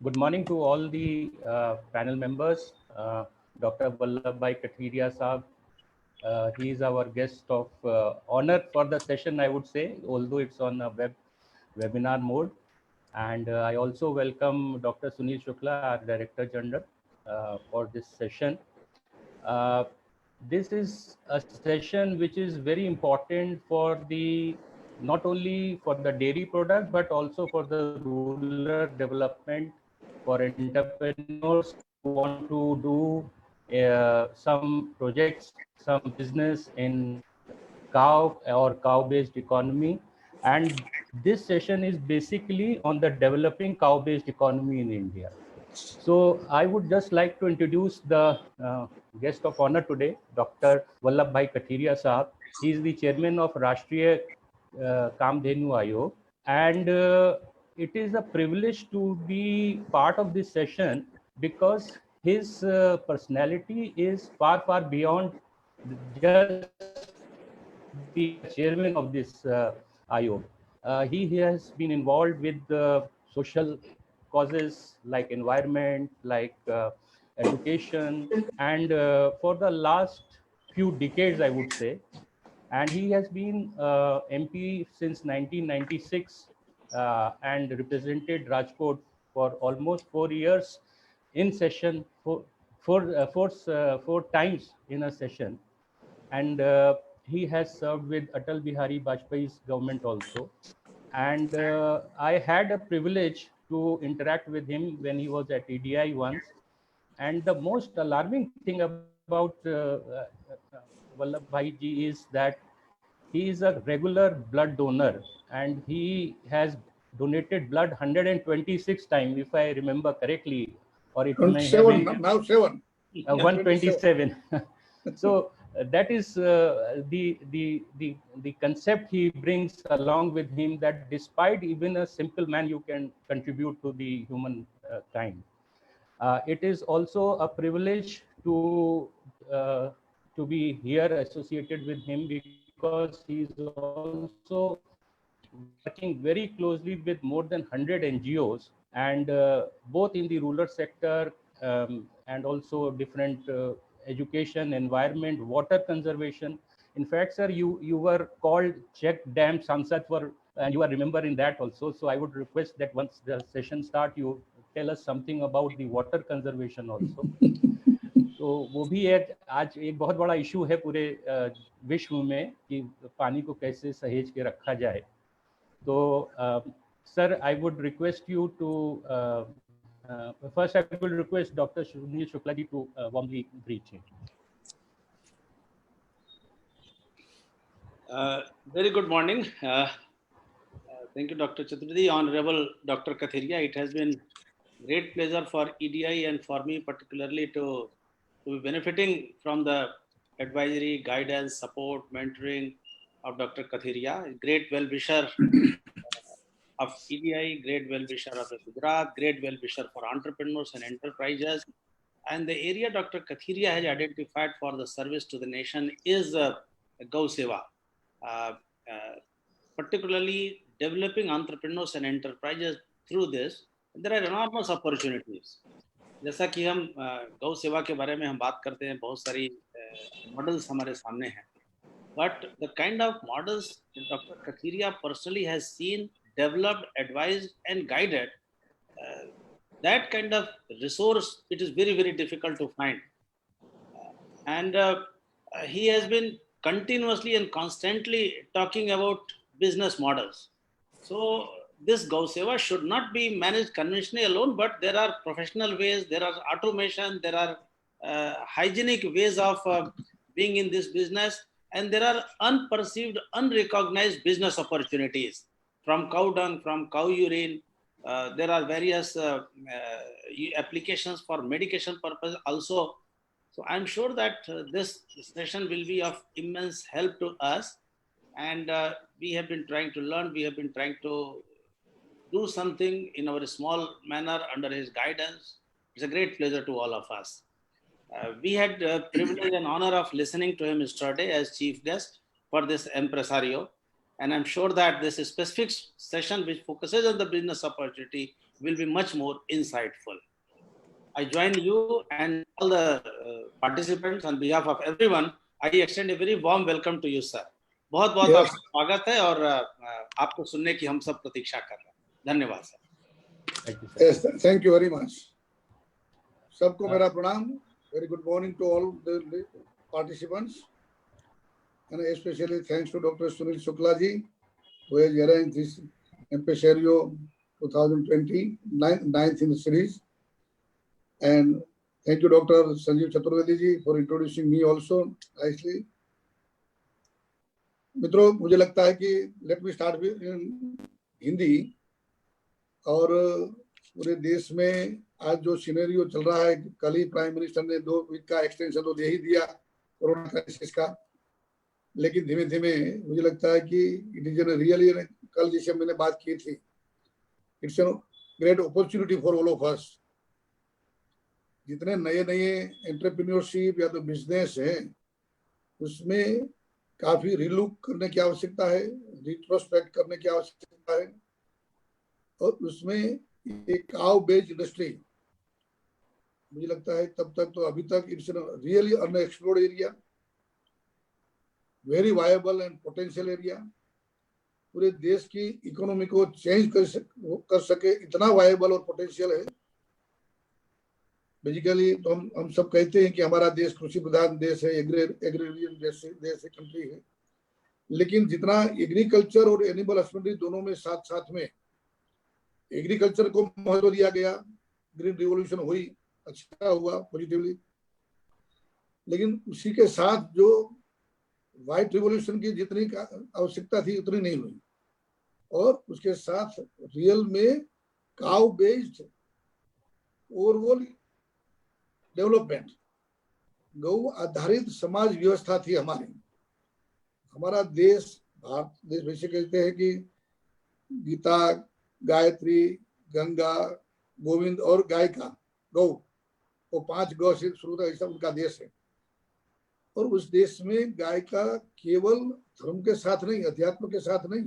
Good morning to all the panel members. Dr. Vallabhbhai Kathiria Saab, he is our guest of honor for the session, I would say, although it's on a webinar mode. And I also welcome Dr. Sunil Shukla, our Director General, for this session. This is a session which is very important for not only for the dairy product, but also for the rural development, for entrepreneurs who want to do some projects, some business in cow or cow-based economy. And this session is basically on the developing cow-based economy in India. So I would just like to introduce the guest of honor today, Dr. Vallabhbhai Kathiria Saab. He is the chairman of Rashtriya Kamdhenu Ayog. And it is a privilege to be part of this session because his personality is far, far beyond just the chairman of this Ayog. He has been involved with social causes like environment, like education, and for the last few decades, I would say. And he has been MP since 1996 and represented Rajkot for almost 4 years in session, four times in a session. And he has served with Atal Bihari Vajpayee's government also. And I had a privilege to interact with him when he was at EDI once. And the most alarming thing about Vallabhbhai ji is that he is a regular blood donor and he has donated blood 126 times, if I remember correctly, or it may have been now 7. 127. So that is the concept he brings along with him, that despite even a simple man, you can contribute to the human kind. It is also a privilege to be here associated with him because he is also working very closely with more than 100 NGOs, and both in the rural sector and also different education, environment, water conservation. In fact, sir, you were called Check Dam Sansad for, and you are remembering that also. So I would request that once the session start, you tell us something about the water conservation also. तो वो भी एक आज एक बहुत बड़ा issue है पूरे विश्व में कि पानी को कैसे सहेज के रखा जाए. So, sir, I would request you to first. I will request Dr. Sunil Shukla ji to warmly greet him. Very good morning. Thank you, Dr. Chaturvedi. Honorable Dr. Kathiria, it has been great pleasure for EDI and for me particularly to be benefiting from the advisory, guidance, support, mentoring of Dr. Kathiria, great well-wisher of EDI, great well-wisher of the Gujarat, great well-wisher for entrepreneurs and enterprises. And the area Dr. Kathiria has identified for the service to the nation is Gau Seva. Particularly developing entrepreneurs and enterprises through this, there are enormous opportunities. जैसा कि हम गौ सेवा के बारे में हम बात करते हैं, बहुत सारी मॉडल्स हमारे सामने हैं, but the kind of models Dr. Kathiria personally has seen, developed, advised and guided, that kind of resource, it is very, very difficult to find. And he has been continuously and constantly talking about business models. So this Gau Seva should not be managed conventionally alone, but there are professional ways, there are automation, there are hygienic ways of being in this business, and there are unperceived, unrecognized business opportunities from cow dung, from cow urine. There are various applications for medication purpose also. So I'm sure that this session will be of immense help to us, and we have been trying to learn, we have been trying to do something in our small manner under his guidance. It's a great pleasure to all of us. We had the privilege and honor of listening to him yesterday as chief guest for this Empresario. And I'm sure that this specific session which focuses on the business opportunity will be much more insightful. I join you and all the participants on behalf of everyone. I extend a very warm welcome to you, sir. बहुत बहुत Yes. आपका स्वागत है और आपको सुनने की हम सब प्रतीक्षा कर रहे हैं. धन्यवाद sir. Thank you, sir. Yes, thank you very much. सबको मेरा प्रणाम. Very good morning to all the participants, and especially thanks to Dr. Sunil Shukla ji, who has arranged this Empresario 2020 ninth in the series, and thank you Dr. Sanjeev Chaturvedi ji for introducing me also nicely. मित्रों, मुझे लगता है कि let me start with Hindi. और पूरे देश में आज जो सिनेरियो चल रहा है, कल ही प्राइम मिनिस्टर ने 2 वीक का एक्सटेंशन तो दे ही दिया कोरोना क्राइसिस का, लेकिन धीमे धीमे मुझे लगता है कि इट इज रियली, कल जिसे मैंने बात की थी, it's an great opportunity for all of us. जितने नए नए एंटरप्रेन्योरशिप या तो बिजनेस है, उसमें काफी रिलुक करने की आवश्यकता है, रिट्रोस्पेक्ट करने की आवश्यकता है, और उसमें एक काउ बेस्ड इंडस्ट्री मुझे लगता है तब तक तो अभी तक it's really unexplored area, very viable and potential area. पूरे देश की इकोनॉमी को चेंज कर सके इतना वायबल और पोटेंशियल है. बेसिकली तो हम सब कहते हैं कि हमारा देश कृषि प्रधान देश है, एग्रेरियन देश है, कंट्री है, लेकिन जितना एग्रीकल्चर और एनिमल हस्बेंड्री दोनों में साथ साथ में एग्रीकल्चर को महत्व दिया गया, ग्रीन रिवॉल्यूशन हुई, अच्छा हुआ पॉजिटिवली, लेकिन उसी के साथ जो व्हाइट रिवॉल्यूशन की जितनी आवश्यकता थी उतनी नहीं हुई, और उसके साथ रियल में काउ बेस्ड ओवरऑल डेवलपमेंट, गौ आधारित समाज व्यवस्था थी हमारी. हमारा देश, भारत देश वैसे कहते हैं कि गीता, गायत्री, गंगा, गोविंद और गाय का गौ, वो 5 गौ से शुरू था, ऐसा उनका देश है. और उस देश में गाय का केवल धर्म के साथ नहीं, अध्यात्म के साथ नहीं,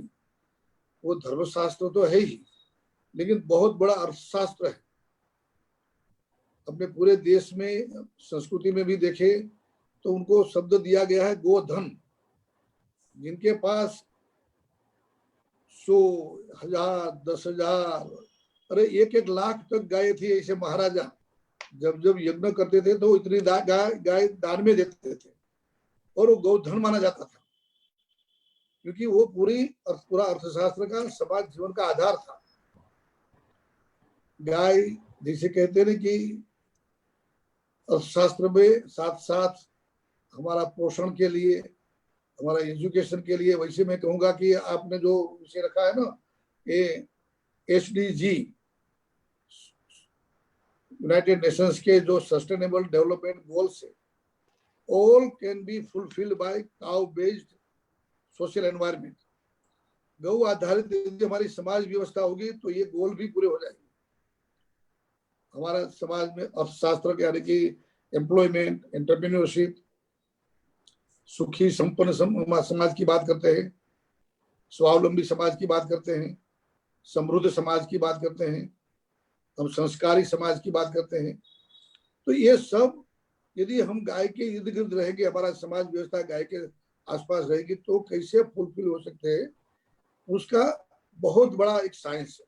वो धर्मशास्त्र तो है ही, लेकिन बहुत बड़ा अर्थशास्त्र है. अपने पूरे देश में संस्कृति में भी देखे तो उनको शब्द दिया गया है गोधन. जिनके पास 100, 1000, 10,000, अरे 1-1 लाख तक गाय थी, ऐसे महाराजा जब यज्ञ करते थे तो इतनी गाय दान में देते थे, और वो गोधन माना जाता था, क्योंकि वो पूरा अर्थशास्त्र का, समाज जीवन का आधार था. गाय जिसे कहते हैं कि अर्थशास्त्र में साथ साथ हमारा पोषण के लिए, हमारा एजुकेशन के लिए, वैसे मैं कहूंगा कि आपने जो विषय रखा है ना, ये SDG, यूनाइटेड नेशंस के जो सस्टेनेबल डेवलपमेंट गोल्स है, all can be fulfilled by cow based social environment. गौ आधारित यदि हमारी समाज व्यवस्था होगी तो ये गोल भी पूरे हो जाएंगे. हमारा समाज में अर्थशास्त्र के, यानी कि एम्प्लॉयमेंट, एंटरप्रेन्योरशिप, सुखी संपन्न समाज की बात करते हैं, स्वावलंबी समाज की बात करते हैं, समृद्ध समाज की बात करते हैं, हम संस्कारी समाज की बात करते हैं. तो ये सब यदि हम गाय के इर्द गिर्द रहेंगे, हमारा समाज व्यवस्था गाय के आसपास रहेगी, तो कैसे फुलफिल हो सकते हैं, उसका बहुत बड़ा एक साइंस है.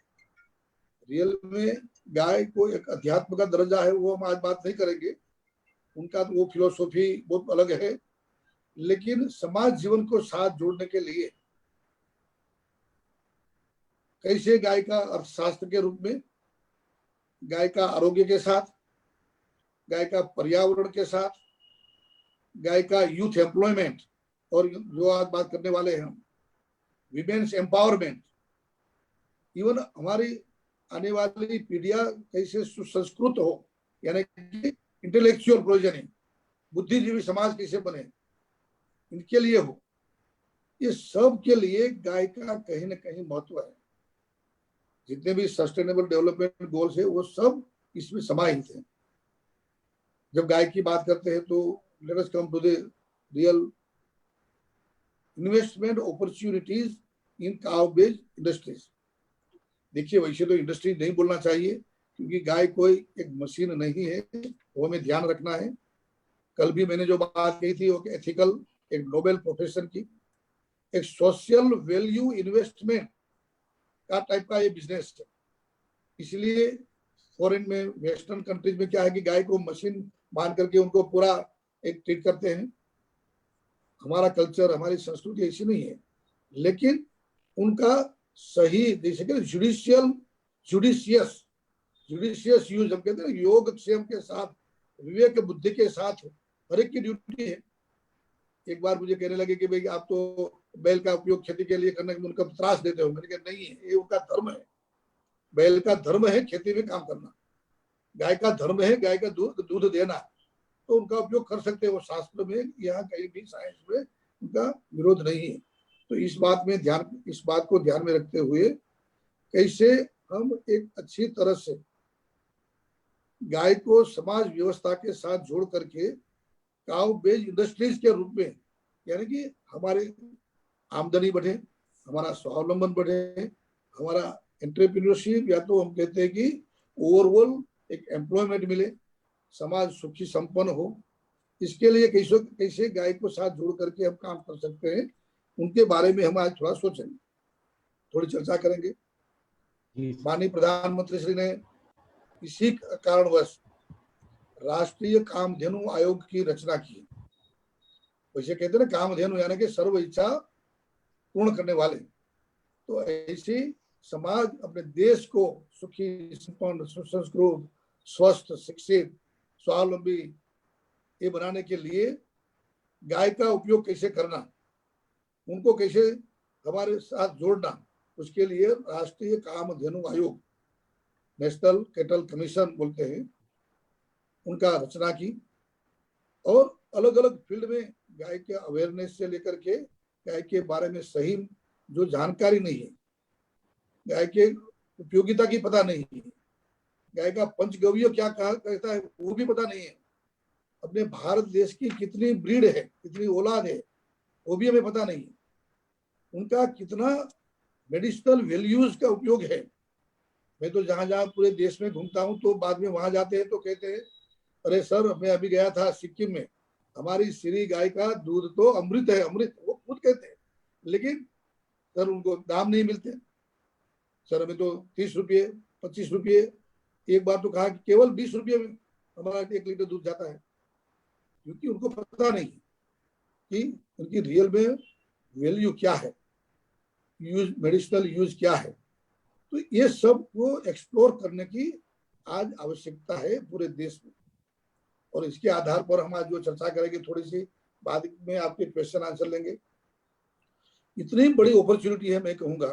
रियल में गाय को एक अध्यात्म का दर्जा है, वो हम आज बात नहीं करेंगे, उनका तो वो फिलोसॉफी बहुत अलग है, लेकिन समाज जीवन को साथ जोड़ने के लिए कैसे गाय का अर्थशास्त्र के रूप में, गाय का आरोग्य के साथ, गाय का पर्यावरण के साथ, गाय का यूथ एम्प्लॉयमेंट, और जो आज बात करने वाले हैं हम, विमेन्स एम्पावरमेंट, इवन हमारी आने वाली पीढ़ियां कैसे सुसंस्कृत हो, यानी कि इंटेलेक्चुअल प्रोजनी, बुद्धिजीवी समाज कैसे बने, इनके लिए हो, ये सब के लिए गाय का कहीं ना कहीं महत्व है. जितने भी सस्टेनेबल डेवलपमेंट गोल्स है वो सब इसमें समाहित हैं. जब गाय की बात करते हैं तो let us come to the real investment opportunities in cow based industries. देखिए वैसे तो इंडस्ट्री नहीं बोलना चाहिए, क्योंकि गाय कोई एक मशीन नहीं है, वो हमें ध्यान रखना है। कल भी मैंने जो बात कही थी वो एथिकल, एक नोबेल प्रोफेशन की, एक सोशल वैल्यू इन्वेस्टमेंट का टाइप का ये बिजनेस है। इसलिए फॉरेन में, वेस्टर्न कंट्रीज में क्या है कि गाय को मशीन मान करके उनको पूरा एक ट्रीट करते हैं। हमारा कल्चर, हमारी संस्कृति ऐसी नहीं है, लेकिन उनका सही, जैसे कि जुडिशियस यूज हम कहते हैं, योग क्षेम के साथ, विवेक बुद्धि के साथ हर एक की ड्यूटी है। एक बार मुझे कहने लगे कि भाई आप तो बैल का उपयोग खेती के लिए करने में उनका त्रास देते हो। मैंने कहा नहीं है, ये उनका धर्म है। बैल का धर्म है खेती में काम करना, गाय का धर्म है गाय का दूध देना, तो उनका उपयोग कर सकते हैं। वो शास्त्र में, यहाँ कहीं भी साइंस में उनका विरोध नहीं है। तो इस बात को ध्यान में रखते हुए कैसे हम एक अच्छी तरह से गाय को समाज व्यवस्था के साथ जोड़ करके काउ बेस्ड इंडस्ट्रीज के रूप में, यानी कि हमारे आमदनी बढ़े, हमारा स्वावलंबन बढ़े, हमारा एंटरप्रेन्योरशिप, या तो हम कहते हैं कि ओवरऑल एक एम्प्लॉयमेंट मिले, समाज सुखी संपन्न हो। इसके लिए कैसे गाय को साथ जोड़ करके हम काम कर सकते हैं, उनके बारे में हम आज थोड़ा सोचेंगे, थोड़ी चर्चा करेंगे। माननीय प्रधानमंत्री श्री ने इसी कारणवश राष्ट्रीय कामधेनु आयोग की रचना की। वैसे कहते हैं ना, कामधेनु यानी कि सर्व इच्छा पूर्ण करने वाले। तो ऐसी समाज अपने देश को सुखी, संपन्न, सुसंस्कृत, स्वस्थ, शिक्षित, स्वावलंबी ये बनाने के लिए गाय का उपयोग कैसे करना, उनको कैसे हमारे साथ जोड़ना, उसके लिए राष्ट्रीय कामधेनु आयोग, नेशनल कैटल कमीशन बोलते हैं, उनका रचना की। और अलग अलग फील्ड में गाय के अवेयरनेस से लेकर के गाय के बारे में सही जो जानकारी नहीं है, गाय के उपयोगिता की पता नहीं है, गाय का पंचगव्य क्या कहा कहता है वो भी पता नहीं है, अपने भारत देश की कितनी ब्रीड है, कितनी औलाद है, वो भी हमें पता नहीं है, उनका कितना मेडिसिनल वैल्यूज का उपयोग है। मैं तो जहां जहां पूरे देश में घूमता हूं तो बाद में वहां जाते हैं तो कहते हैं, अरे सर मैं अभी गया था सिक्किम में, हमारी श्री गाय का दूध तो अमृत है, अमृत, वो खुद कहते हैं। लेकिन सर उनको दाम नहीं मिलते। सर हमें तो 30 रुपये, 25 रुपये, एक बार तो कहा कि केवल 20 रुपये में हमारा 1 लीटर दूध जाता है, क्योंकि उनको पता नहीं कि उनकी रियल में वैल्यू क्या है, यूज, मेडिसिनल यूज क्या है। तो ये सब को एक्सप्लोर करने की आज आवश्यकता है पूरे देश में। और इसके आधार पर हम आज जो चर्चा करेंगे, थोड़ी सी बाद में आपके क्वेश्चन आंसर लेंगे। इतनी बड़ी अपॉर्चुनिटी है, मैं कहूंगा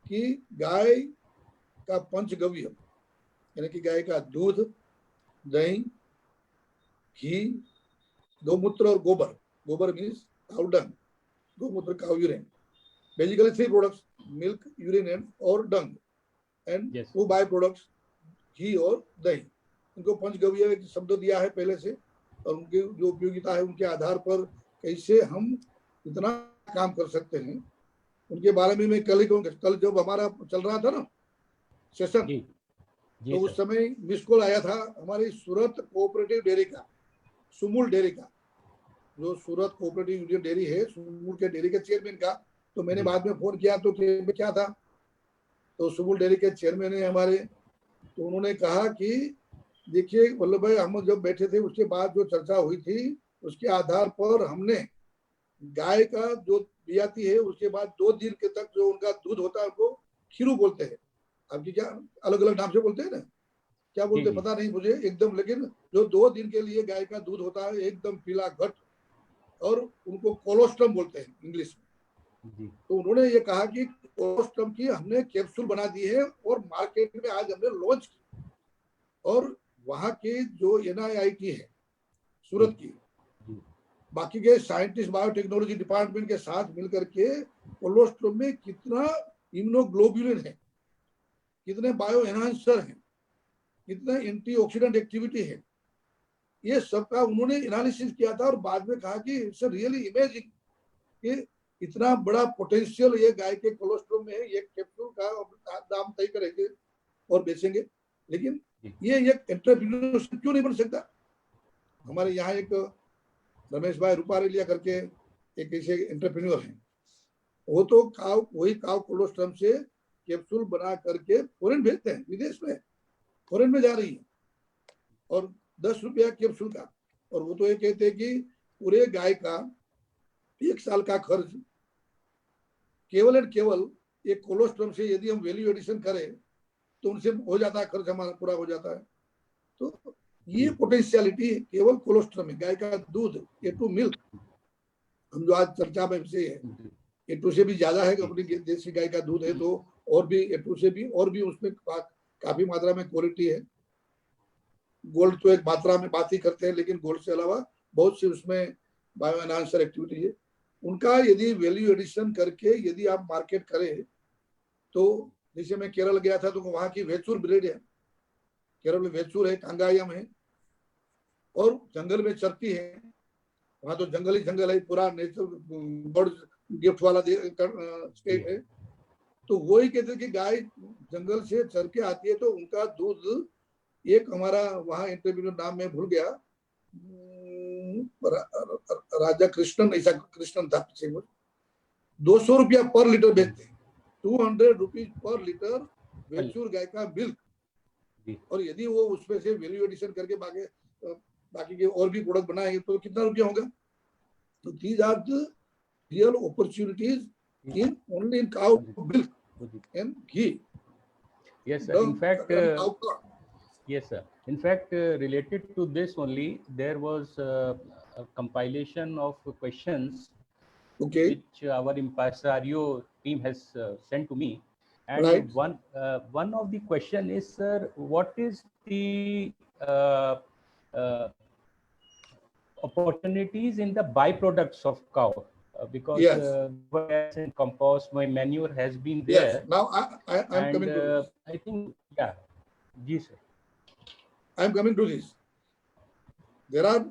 कि गाय का पंचगव्य, यानी कि गाय का दूध, दही, घी, गौमूत्र और गोबर, गोबर मीन्स काउ डंग, गौमूत्र cow urine, basically 3 products, milk, urine और डंग, एंड 2 बाय प्रोडक्ट्स, घी और दही। इनको पंचगव्य एक शब्द दिया है पहले से, और उनकी जो उपयोगिता है उनके आधार पर कैसे हम इतना काम कर सकते हैं, उनके बारे में मैं कल ही कहूँगा। कल जब हमारा चल रहा था ना सेशन, तो उस समय मिस कॉल आया था हमारी सूरत कोऑपरेटिव डेयरी का, सुमूल डेयरी का, जो सूरत कोऑपरेटिव यूनियन डेयरी है, सुमूल के डेयरी के चेयरमैन का। तो मैंने बाद में फोन किया तो क्या था, तो सुमूल डेयरी के चेयरमैन है हमारे, तो उन्होंने कहा कि देखिए वल्लभ भाई, हम जब बैठे थे उसके बाद जो चर्चा हुई थी उसके आधार पर हमने गाय का जो बियाती है उसके बाद 2 दिन के तक जो उनका दूध होता है उनको खीरू बोलते हैं। आपकी क्या अलग अलग नाम से बोलते हैं ना, क्या बोलते हैं पता नहीं मुझे एकदम, लेकिन जो 2 दिन के लिए गाय का दूध होता है एकदम पीला घट, और उनको कोलोस्ट्रम बोलते हैं इंग्लिश में। तो उन्होंने ये कहा कि कोलोस्ट्रम की हमने कैप्सूल बना दी है और मार्केट में आज हमने लॉन्च की, और वहां के जो NIIT है सूरत की, बाकी के साइंटिस्ट, बायोटेक्नोलॉजी डिपार्टमेंट के साथ मिलकर के कोलोस्ट्रम में कितना इम्यूनोग्लोबुलिन है, कितने बायो एनहांसर हैं, कितना एंटीऑक्सीडेंट एक्टिविटी है, ये सब का उन्होंने एनालिसिस किया था। और बाद में कहा कि इट्स रियली इमेजिंग कि इतना बड़ा पोटेंशियल ये गाय के कोलेस्ट्रॉल में है, ये कैप्सूल का दाम तय करेंगे और बेचेंगे। लेकिन ये एक एंटरप्रेन्योर क्यों नहीं बन सकता? हमारे यहाँ एक रमेश भाई रूपारेलिया करके एक ऐसे एंटरप्रेन्योर हैं, वो तो वही काव कोलेस्ट्रॉल से कैप्सूल बना करके फॉरेन भेजते हैं, विदेश में फॉरेन में जा रही है, और 10 रुपया कैप्सूल का। और वो तो ये कहते हैं कि पूरे गाय का 1 साल का खर्च केवल एंड केवल एक कोलेस्ट्रॉल से यदि हम वैल्यू एडिशन करें तो उनसे हो जाता है, खर्च हमारा पूरा हो जाता है। तो ये पोटेंशियलिटी केवल कोलेस्ट्रॉल में, गाय का दूध A2 मिल्क, हम जो आज चर्चा में से है, A2 से भी ज्यादा है, अपनी देसी गाय का दूध है तो और भी A2 से भी, और भी उसमें काफी मात्रा में क्वालिटी है। गोल्ड तो एक मात्रा में बात ही करते हैं, लेकिन गोल्ड से अलावा बहुत सी उसमें बायो एनहांसर एक्टिविटी है। उनका यदि वैल्यू एडिशन करके यदि आप मार्केट करें, तो जैसे मैं केरल गया था तो वहां की वेचूर ब्रीड है, केरल में वेचूर है, कांगायम है, और जंगल में चरती है। वहां तो जंगल ही जंगल है, पूरा नेचुरल बर्ड गिफ्ट वाला स्टेट है। तो वो ही कहते हैं कि गाय जंगल से चर के आती है तो उनका दूध, एक हमारा वहां इंटरव्यू नाम में भूल गया, राजा कृष्णन, ऐसा कृष्णन था, 200 रुपया पर लीटर बेचते हैं, 200 रुपीज पर लीटर वेचूर गाय का मिल्क। और यदि वो उसमें से वैल्यू एडिशन करके बाकी के और भी प्रोडक्ट बनाएंगे तो कितना रुपया होगा? तो these are the real opportunities in only in cow milk and ghee. Yes, sir. In fact, related to this only, there was a compilation of questions which our impresario team has sent to me. And one of the question is, sir, what is the opportunities in the byproducts of cow? Because gas and compost, my manure has been there. Yes. Now I'm coming to this. I think, yeah, yes, sir. I'm coming to this. There are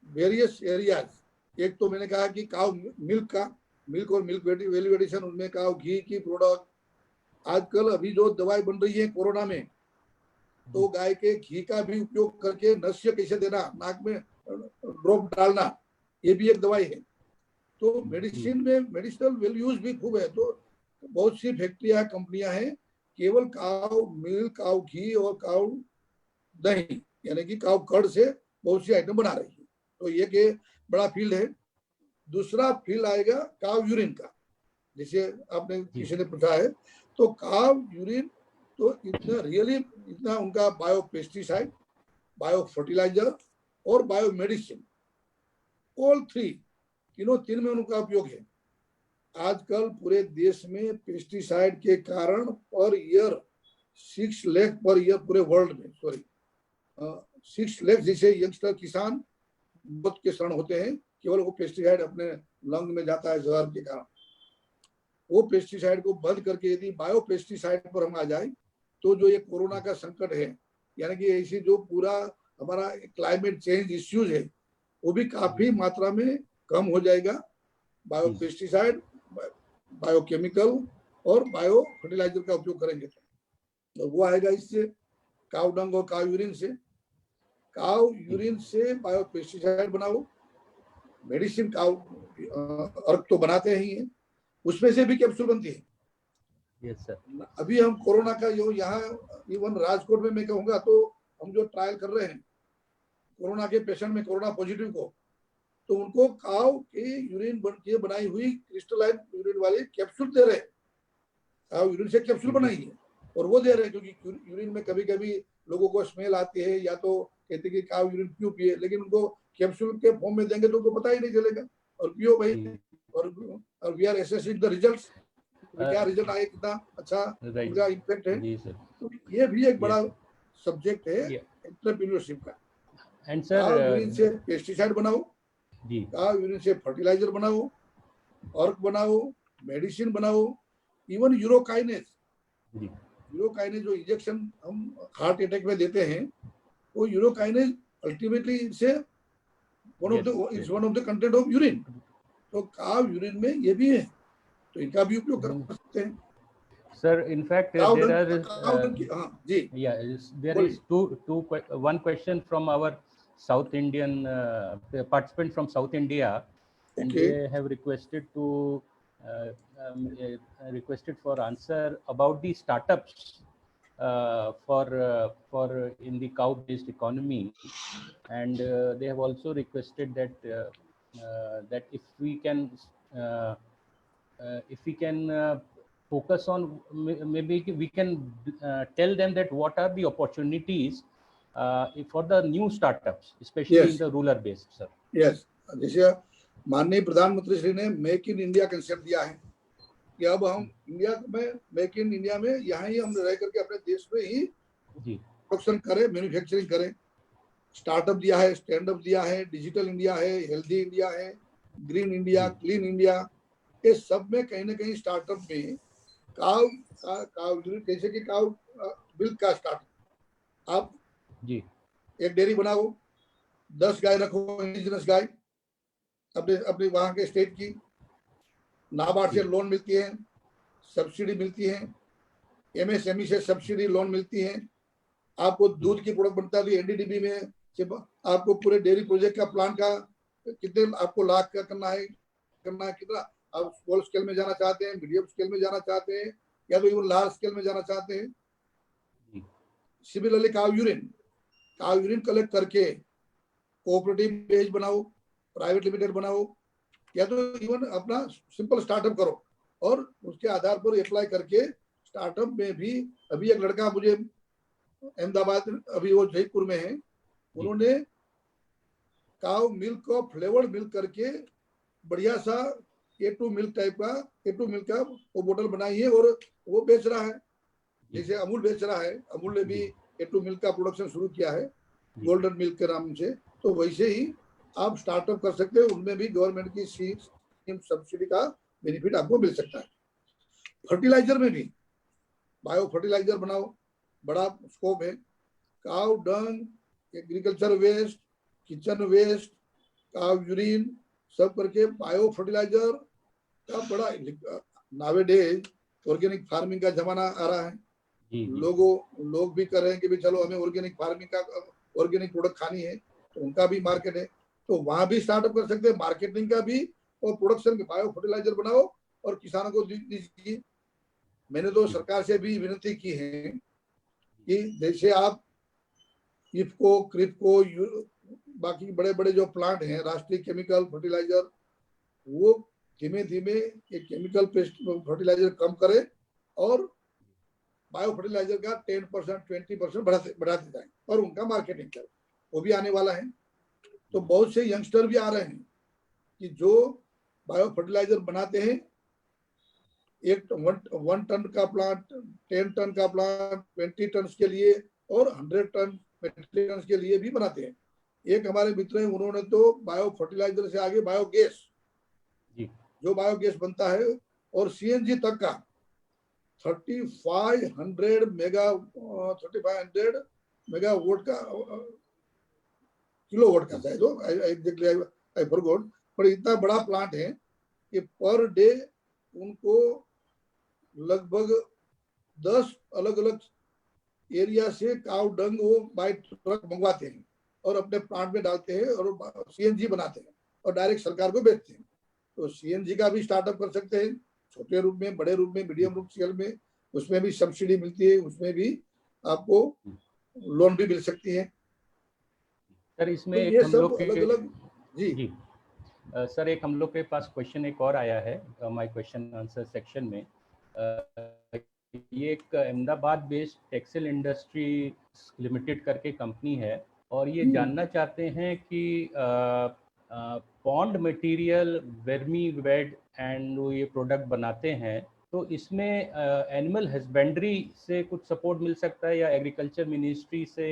various areas. एक तो मैंने कहा कि cow milk और milk value addition, उनमें cow घी की product, आजकल अभी जो दवाई बन रही है कोरोना में, तो गाय के घी का भी उपयोग करके नस्य कैसे देना, नाक में ड्रॉप डालना, ये भी एक दवाई है। तो मेडिसिन में मेडिसिनल वैल्यूज भी खूब है। तो बहुत सी फैक्ट्रियां, कंपनियां हैं, केवल काउ मिल्क, काउ घी और काउ दही, यानी कि काउ कर्ड से बहुत सी आइटम बना रही है। तो ये के बड़ा फील्ड है। दूसरा फील्ड आएगा काउ यूरिन का, जैसे आपने किसी ने पूछा है। तो काउ यूरिन तो इतना उनका बायो पेस्टिसाइड, बायो फर्टिलाइजर और बायो मेडिसिन, ऑल थ्री, तीन में उनका उपयोग है। आजकल पूरे देश में पेस्टिसाइड के कारण per year 6 lakh per year, पूरे वर्ल्ड में 6 लाख जैसे यंगस्टर किसान मौत के शरण होते हैं, केवल वो पेस्टिसाइड अपने लंग में जाता है जहर के कारण। वो पेस्टिसाइड को बंद करके यदि बायो पेस्टिसाइड पर हम आ जाए, तो जो ये कोरोना का संकट है, यानी कि ऐसी जो पूरा हमारा क्लाइमेट चेंज इश्यूज है, वो भी काफी मात्रा में कम हो जाएगा। बायो पेस्टिसाइड, बायोकेमिकल और बायो फर्टिलाइजर का उपयोग करेंगे तो वो आएगा इससे, काउ डंग और काउ यूरिन से। काउ यूरिन से बायो पेस्टिसाइड बनाओ, मेडिसिन काउ अर्क तो बनाते ही हैं, उसमें से भी कैप्सूल बनती है। Yes sir. अभी हम कोरोना का जो यहाँ इवन राजकोट में मैं कहूँगा, तो हम जो ट्रायल कर रहे हैं कोरोना के पेशेंट में, कोरोना पॉजिटिव को, तो उनको काउ के यूरिन बन के बनाई हुई क्रिस्टलाइन यूरिन वाली कैप्सूल दे रहे हैं। काउ यूरिन से कैप्सूल बनाई है और वो दे रहे हैं, क्योंकि यूरिन में कभी कभी लोगों को स्मेल आती है, या तो कहते कि काउ यूरिन क्यों पिए, लेकिन उनको कैप्सूल के फॉर्म में देंगे तो उनको पता ही नहीं चलेगा, और पियो भाई। और we are assessing the results, क्या रिजल्ट आए, कितना अच्छा उनका इम्पैक्ट है। तो ये भी एक बड़ा सब्जेक्ट है एंटरप्रेन्योरशिप का। एंड सर, यूरिन से पेस्टिसाइड बनाओ, काउ यूरिन से फर्टिलाइजर बनाओ, अर्क बनाओ, मेडिसिन बनाओ, इवन यूरोकाइनेज जो इंजेक्शन हम हार्ट अटैक में देते हैं, वो यूरोकाइनेज अल्टीमेटली से one of the content of urine. तो काव यूरिन में ये भी है, तो इनका भी उपयोग कर सकते हैं Sir, in fact, there are हाँ जी yeah, there is one question from our South Indian participant from South India, and they have requested to requested for answer about the startups for in the cow-based economy, and they have also requested that that if we can focus on, maybe we can tell them that what are the opportunities for the new startups, especially in the rural based, sir. Yes, जैसे माननीय प्रधानमंत्री श्री ने make in India concept दिया है कि अब हम India में मेक इन इंडिया में यहाँ ही हम रह करके अपने देश में ही प्रोडक्शन करें, मैन्युफैक्चरिंग करें। स्टार्टअप दिया है, स्टैंड अप दिया है, डिजिटल इंडिया है, हेल्दी इंडिया है, ग्रीन इंडिया, क्लीन इंडिया, ये सब में कहीं ना कहीं स्टार्टअप में काव कैसे कि काव मिल्क का स्टार्टअप, आप जी एक डेयरी बनाओ, 10 गाय रखो, इंडिजिनस गाय अपने अपने वहां के स्टेट की, नाबार्ड से लोन मिलती है, सब्सिडी मिलती है, एमएसएमई से सब्सिडी लोन मिलती है, आपको दूध की प्रोडक्ट बनता है एनडीडीबी में आपको पूरे डेयरी प्रोजेक्ट का प्लान का कितने आपको लाख का करना है कितना, आप स्मॉल स्केल में जाना चाहते हैं, मीडियम स्केल में जाना चाहते हैं, या तो इवन लार्ज स्केल में जाना चाहते हैं। सिमिलरली काव यूरिन कलेक्ट करके कोऑपरेटिव बेस्ड बनाओ, प्राइवेट लिमिटेड बनाओ, या तो इवन अपना सिंपल स्टार्टअप करो और उसके आधार पर अप्लाई करके स्टार्टअप में भी। अभी एक लड़का मुझे अहमदाबाद, अभी वो जयपुर में है, उन्होंने काव मिल्क को फ्लेवर्ड मिल्क करके बढ़िया सा A2 मिल्क टाइप का वो बोतल बनाई है और वो बेच रहा है, जैसे अमूल बेच रहा है। अमूल ने भी A2 मिल्क का प्रोडक्शन शुरू किया है गोल्डन मिल्क के नाम से। तो वैसे ही आप स्टार्टअप कर सकते हैं, उनमें भी गवर्नमेंट की स्कीम सब्सिडी का बेनिफिट आपको मिल सकता है। फर्टिलाइजर में भी बायो फर्टिलाइजर बनाओ, बड़ा स्कोप है। काव डंग, एग्रीकल्चर वेस्ट, किचन वेस्ट, काव यूरिन सब करके बायो फर्टिलाइजर का बड़ा नावेडेज ऑर्गेनिक फार्मिंग का जमाना आ रहा है। लोग भी कर रहे हैं कि भाई चलो हमें ऑर्गेनिक फार्मिंग का ऑर्गेनिक प्रोडक्ट खानी है, तो उनका भी मार्केट है, तो वहां भी स्टार्टअप कर सकते हैं, मार्केटिंग का भी और प्रोडक्शन के बायो फर्टिलाइजर बनाओ और किसानों को दीजिए। मैंने तो सरकार से भी विनती की है कि जैसे आप इफको, क्रिपको, बाकी बड़े बड़े जो प्लांट हैं राष्ट्रीय केमिकल फर्टिलाइजर, वो धीमे धीमे ये केमिकल पेस्ट फर्टिलाइजर कम करे और बायो फर्टिलाइजर का 10% 20% बढ़ाते जाए और उनका मार्केटिंग करे, वो भी आने वाला है। तो बहुत से यंगस्टर भी आ रहे हैं कि जो बायो फर्टिलाइजर बनाते हैं, 1 टन का प्लांट, 10 टन का प्लांट, 20 टन के लिए और 100 टन मेट्रिक टन के लिए भी बनाते हैं। एक हमारे मित्र हैं, उन्होंने तो बायो फर्टिलाइजर से आगे बायोगैस, जो बायोगैस बनता है और सीएनजी तक का 3500 मेगावाट का किलोवाट का है, जो आई फॉरगॉट, पर इतना बड़ा प्लांट है कि पर डे उनको लगभग 10 अलग अलग एरिया से काव डंग वो बाय ट्रक मंगवाते हैं और अपने प्लांट में डालते हैं और सीएनजी बनाते हैं और डायरेक्ट सरकार को बेचते हैं। तो सीएनजी का भी स्टार्टअप कर सकते हैं, छोटे रूप में, बड़े रूप में, मीडियम रूप स्केल में, उसमें भी सब्सिडी मिलती है, उसमें भी आपको लोन भी मिल सकती है। सर इसमें तो ये सब अलग अलग जी सर एक हम लोग के पास क्वेश्चन एक और आया है माय क्वेश्चन आंसर सेक्शन में। ये एक Ahmedabad based textile industry limited करके कंपनी है और ये जानना चाहते हैं कि पॉन्ड मटेरियल, वर्मी वेड एंड वो ये प्रोडक्ट बनाते हैं, तो इसमें एनिमल हस्बेंड्री से कुछ सपोर्ट मिल सकता है या एग्रीकल्चर मिनिस्ट्री से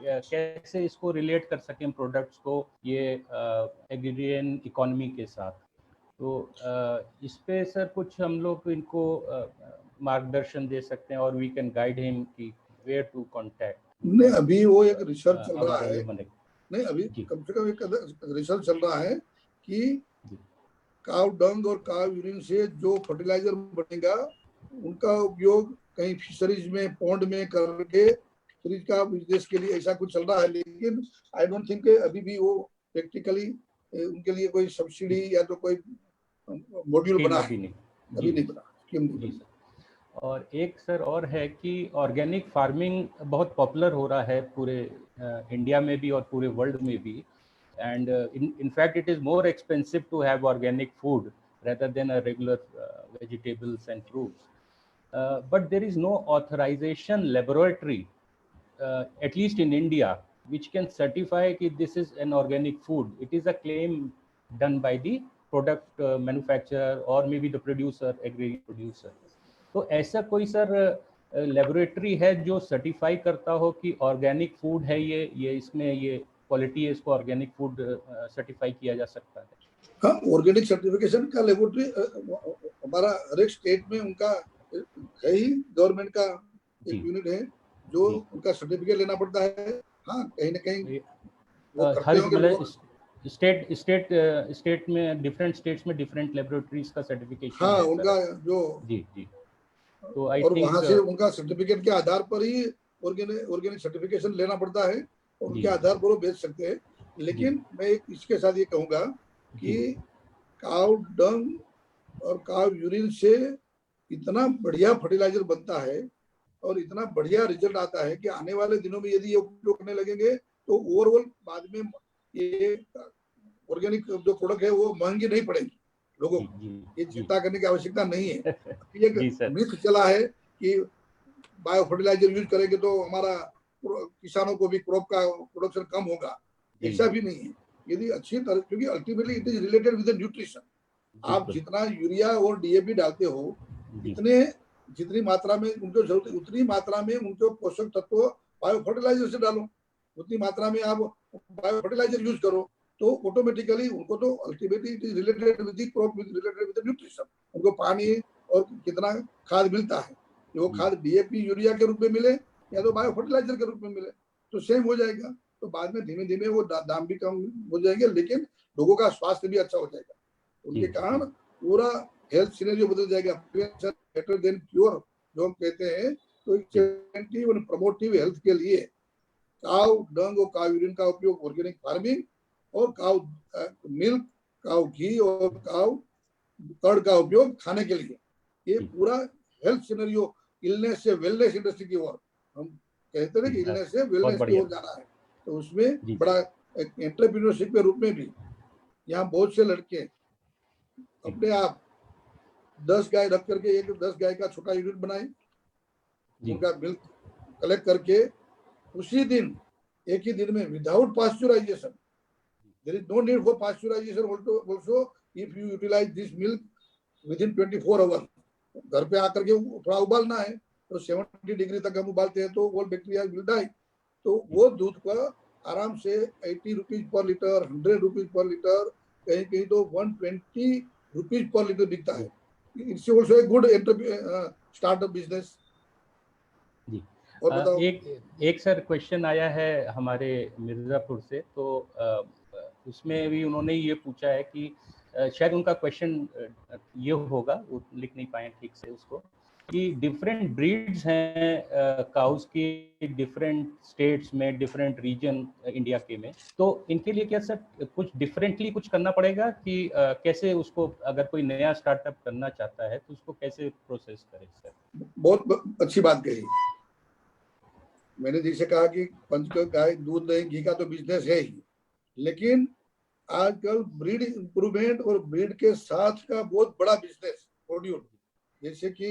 कैसे इसको रिलेट कर सकें प्रोडक्ट्स को ये एग्रीरियन इकोनॉमी के साथ। तो इस पे सर कुछ हम लोग इनको मार्गदर्शन दे सकते हैं और वी कैन गाइड हिम कि वेयर टू कांटेक्ट। नहीं, अभी वो एक रिसर्च चल रहा है, नहीं अभी कम से कम एक रिसर्च चल रहा है कि काव डंग और काव यूरिन से जो फर्टिलाइजर बनेगा उनका उपयोग कहीं फिशरीज में, पॉन्ड में करके फिशरीज का बिजनेस के लिए ऐसा कुछ चल रहा है, लेकिन आई डोंट थिंक अभी भी वो प्रैक्टिकली उनके लिए कोई सब्सिडी या तो कोई मॉड्यूल बना है, अभी नहीं बना स्कीम नहीं बना। और एक सर और है कि ऑर्गेनिक फार्मिंग बहुत पॉपुलर हो रहा है पूरे इंडिया में भी और पूरे वर्ल्ड में भी, and in fact it is more expensive to have organic food rather than a regular vegetables and fruits, but there is no authorization laboratory at least in India which can certify that this is an organic food. It is a claim done by the product manufacturer or maybe the producer, agri producer. तो ऐसा कोई sir laboratory है जो certify करता हो कि organic food है ये इसमें ये क्वालिटी है, इसको ऑर्गेनिक फूड सर्टिफाई किया जा सकता है? हाँ, ऑर्गेनिक सर्टिफिकेशन का लेबोरेटरी हमारा हर एक स्टेट में उनका है ही, गवर्नमेंट का एक यूनिट है जो उनका सर्टिफिकेट लेना पड़ता है। हाँ, कहीं ना कहीं वो करते होंगे स्टेट में, डिफरेंट स्टेट्स में डिफरेंट लेबोरेटरीज का सर्टिफिकेशन। हाँ, उनका जो जी तो आई और थिंक वहाँ से उनका सर्टिफिकेट के आधार पर ही ऑर्गेनिक सर्टिफिकेशन लेना पड़ता है और उनके आधार पर वो बेच सकते हैं। लेकिन मैं इसके साथ ये कहूँगा कि काव डंग और काव यूरिन से इतना बढ़िया फर्टिलाइजर बनता है और इतना बढ़िया रिजल्ट आता है कि आने वाले दिनों में यदि ये उपयोग करने लगेंगे तो ओवरऑल बाद में ये ऑर्गेनिक जो प्रोडक्ट है वो महंगी नहीं पड़ेगी लोगों को। ये चिंता करने की आवश्यकता नहीं है। एक मिथ चला है कि बायो फर्टिलाइजर यूज करेंगे तो हमारा किसानों को भी क्रॉप का प्रोडक्शन कम होगा, ऐसा भी नहीं है। यदि अच्छी तरह, क्योंकि ultimately it is related with nutrition. आप जितना यूरिया और डीएपी डालते हो, जितनी मात्रा में उनको जरूरत है उतनी मात्रा में उनको पोषक तत्व बायो फर्टिलाइजर से डालो, उतनी मात्रा में आप बायो फर्टिलाइजर यूज करो तो ऑटोमेटिकली उनको तो ultimately it is related with the crop, with related with nutrition. उनको पानी और कितना खाद मिलता है, वो खाद डीएपी यूरिया के रूप में मिले या तो बायो फर्टिलाइजर के रूप में मिले तो सेम हो जाएगा। तो बाद में धीमे धीमे वो दाम भी कम हो जाएंगे, लेकिन लोगों का स्वास्थ्य भी अच्छा हो जाएगा। उनके कारण पूरा हेल्थ सिनेरियो बदल जाएगा। प्रिवेंशन बेटर देन क्योर जो हम कहते हैं, तो प्रिवेंटिव और प्रमोटिव हेल्थ के लिए काव डंग और काव यूरिन का उपयोग ऑर्गेनिक फार्मिंग और काव मिल्क, काव घी और काव कर्ड का उपयोग खाने के लिए, ये पूरा हेल्थ सिनेरियो इलनेस से वेलनेस इंडस्ट्री की ओर, हम कहते हैं कि इलनेस से वेलनेस की ओर जाना है। तो उसमें बड़ा एंटरप्रेन्योरशिप के रूप में भी यहाँ बहुत से लड़के अपने आप 10 गाय रख करके 10 गाय का छोटा यूनिट बनाए, उनका मिल्क कलेक्ट करके उसी दिन एक ही दिन में without pasteurization, there is no need for pasteurization also if you utilize this milk within 24 hours। घर पे आकर के थोड़ा उबालना है तो 70 डिग्री तक हम उबालते हैं तो वो बैक्टीरिया विल डाई। तो वो दूध का आराम से 80 rupees per litre, 100 rupees per litre, कहीं कहीं तो 120 रुपीज पर लीटर बिकता है। It's also a good startup business. और बताओ, एक सर क्वेश्चन आया है हमारे मिर्जापुर से, तो उसमें भी उन्होंने ये पूछा है कि शायद उनका क्वेश्चन ये होगा, वो लिख नहीं पाए ठीक से उसको, कि डिफरेंट ब्रीड्स हैं काउस की डिफरेंट स्टेट्स में, डिफरेंट रीजन इंडिया के में, तो इनके लिए क्या सर कुछ डिफरेंटली कुछ करना पड़ेगा कि कैसे उसको, अगर कोई नया स्टार्टअप करना चाहता है तो उसको कैसे प्रोसेस करे सर? बहुत अच्छी बात कही। मैंने जैसे कहा कि पंच गाय दूध दही घी का तो बिजनेस है ही, लेकिन आजकल ब्रीड इंप्रूवमेंट और ब्रीड के साथ का बहुत बड़ा बिजनेस प्रोड्यूस, जैसे कि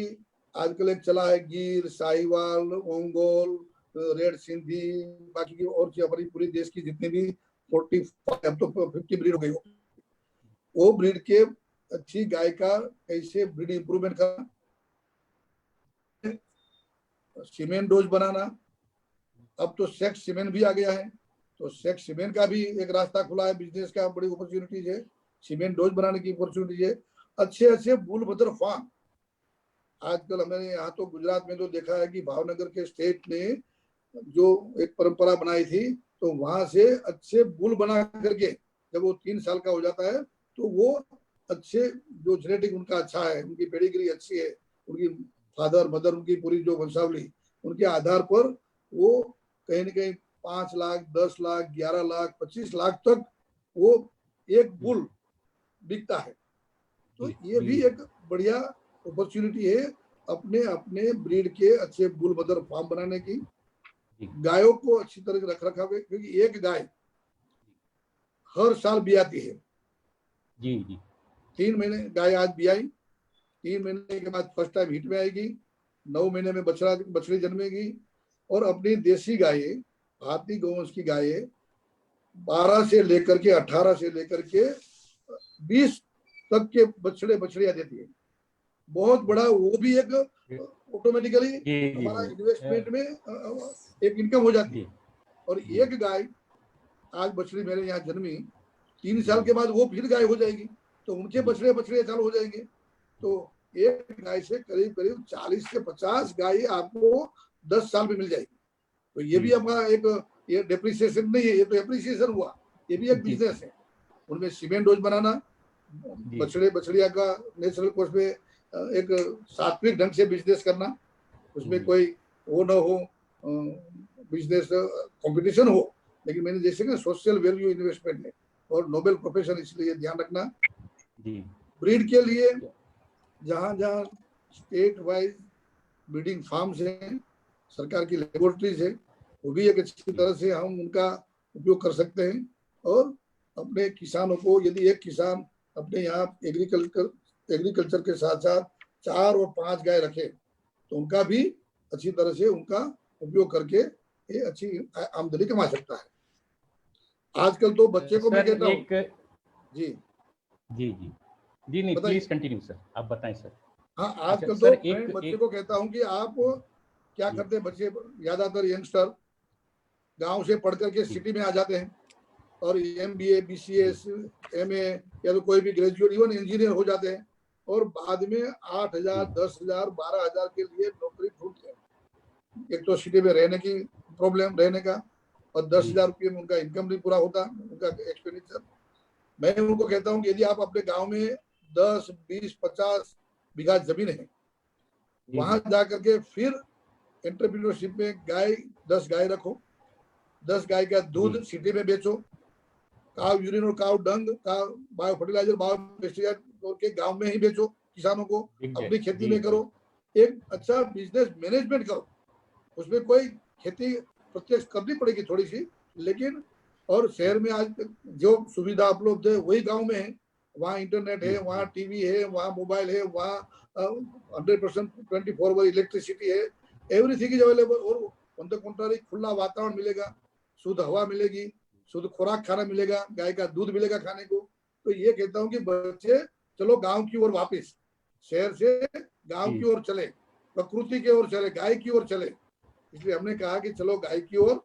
आजकल एक चला है गिर, साहिवाल, ओंगोल, रेड सिंधी, बाकी की और हमारी पूरी देश की जितनी भी 45 अब तो 50 ब्रीड हो गई, वो ब्रीड के अच्छी गाय का कैसे ब्रीड इंप्रूवमेंट करना, सीमेंट डोज बनाना, अब तो सेक्स सीमेंट भी आ गया है, तो सेक्स सीमेंट का भी एक रास्ता खुला है बिजनेस का, बड़ी अपॉर्चुनिटीज है, सीमेंट डोज बनाने की अपॉर्चुनिटीज है। अच्छे अच्छे बुल बदर फार्म आजकल हमारे यहाँ तो गुजरात में तो देखा है कि भावनगर के स्टेट ने जो एक परंपरा बनाई थी, तो वहां से अच्छे बुल बना करके जब वो 3 साल का हो जाता है तो वो अच्छे जो जेनेटिक उनका अच्छा है, उनकी पेडिग्री अच्छी है, उनकी फादर मदर उनकी पूरी जो वंशावली, उनके आधार पर वो कहीं न कहीं 5 लाख, 10 लाख, 11 लाख, 25 लाख तक वो एक बुल बिकता है। तो ये भी एक बढ़िया अपॉर्चुनिटी है अपने अपने ब्रीड के अच्छे बुल मदर फार्म बनाने की, गायों को अच्छी तरह से रख रखाव, क्योंकि एक गाय हर साल बियाती है। जी जी 3 महीने गाय आज बियाई, 3 महीने के बाद फर्स्ट टाइम हीट में आएगी, 9 महीने में बछड़ी जन्मेगी। और अपनी देसी गाय, भारतीय गौवंश की गाय 12 से लेकर के 18 से लेकर के 20 तक के बछड़ियां देती है। बहुत बड़ा वो भी एक ऑटोमेटिकली हमारा इन्वेस्टमेंट में एक इनकम हो जाती है। और एक गाय आज बछड़ी मेरे यहाँ जन्मी, 3 साल के बाद वो फिर गाय हो जाएगी, तो उनके बछड़े चालू हो जाएंगे। तो एक गाय से करीब करीब 40 से 50 गाय आपको 10 साल में मिल जाएगी। तो ये भी हमारा एक, ये डेप्रिसिएशन नहीं है, ये तो एप्रिसिएशन हुआ, ये भी एक बिजनेस है। उनमें सीमेंट डोज बनाना, बछड़िया का नेचुरल कोर्स में एक सात्विक ढंग से बिजनेस करना, उसमें कोई वो ना हो बिजनेस कंपटीशन हो, लेकिन मैंने जैसे कि सोशल वैल्यू इन्वेस्टमेंट है और नोबेल प्रोफेशन, इसलिए ध्यान रखना। ब्रीड के लिए जहां जहां स्टेट वाइज ब्रीडिंग फार्म्स हैं, सरकार की लेबोरेटरीज है, वो भी एक अच्छी तरह से हम उनका उपयोग कर सकते हैं। और अपने किसानों को, यदि एक किसान अपने यहाँ एग्रीकल्चर के साथ साथ 4 और 5 गाय रखे, तो उनका भी अच्छी तरह से उनका उपयोग करके ये अच्छी आमदनी कमा सकता है। आजकल तो बच्चे को मैं कहता हूँ जी जी जी जी नहीं, प्लीज कंटिन्यू सर, आप बताएं सर। हाँ, आजकल तो मैं बच्चे को कहता हूँ कि आप क्या करते हैं, बच्चे ज्यादातर यंगस्टर गांव से पढ़ करके सिटी में आ जाते हैं और MBA, BCS, MA या तो कोई भी ग्रेजुएट, इवन इंजीनियर हो जाते हैं, और बाद में 8,000, 10,000, 12,000 के लिए नौकरी ढूंढते हैं। एक तो सिटी में रहने की प्रॉब्लम, रहने का, और 10,000 रुपये में उनका इनकम नहीं पूरा होता, उनका एक्सपेंडिचर। मैं उनको कहता हूँ कि यदि आप अपने गांव में 10, 20, 50 बीघा जमीन है, वहां जाकर के फिर एंटरप्रेन्योरशिप में 10 गाय रखो, 10 गाय का दूध सिटी में बेचो, काव यूरिन और काव डंग का बायो फर्टिलाइजर, बायो पेस्टिसाइड के गांव में ही बेचो, किसानों को अपनी खेती में करो, एक अच्छा बिजनेस मैनेजमेंट करो। उसमें कोई खेती प्रत्यक्ष करनी पड़ेगी थोड़ी सी, लेकिन और शहर में आज जो सुविधा उपलब्ध है वही गांव में है। वहाँ इंटरनेट है, वहाँ टीवी है, वहाँ मोबाइल है, वहाँ 100% 24/7 इलेक्ट्रिसिटी है, एवरीथिंग इज अवेलेबल। और ऑन द कंट्रारी खुला वातावरण मिलेगा, शुद्ध हवा मिलेगी, शुद्ध खुराक खाना मिलेगा, गाय का दूध मिलेगा खाने को। तो ये कहता हूँ कि बच्चे चलो गांव की ओर वापस, शहर से गांव की ओर चले, प्रकृति की ओर चले, गाय की ओर चले। इसलिए हमने कहा कि चलो गाय की ओर,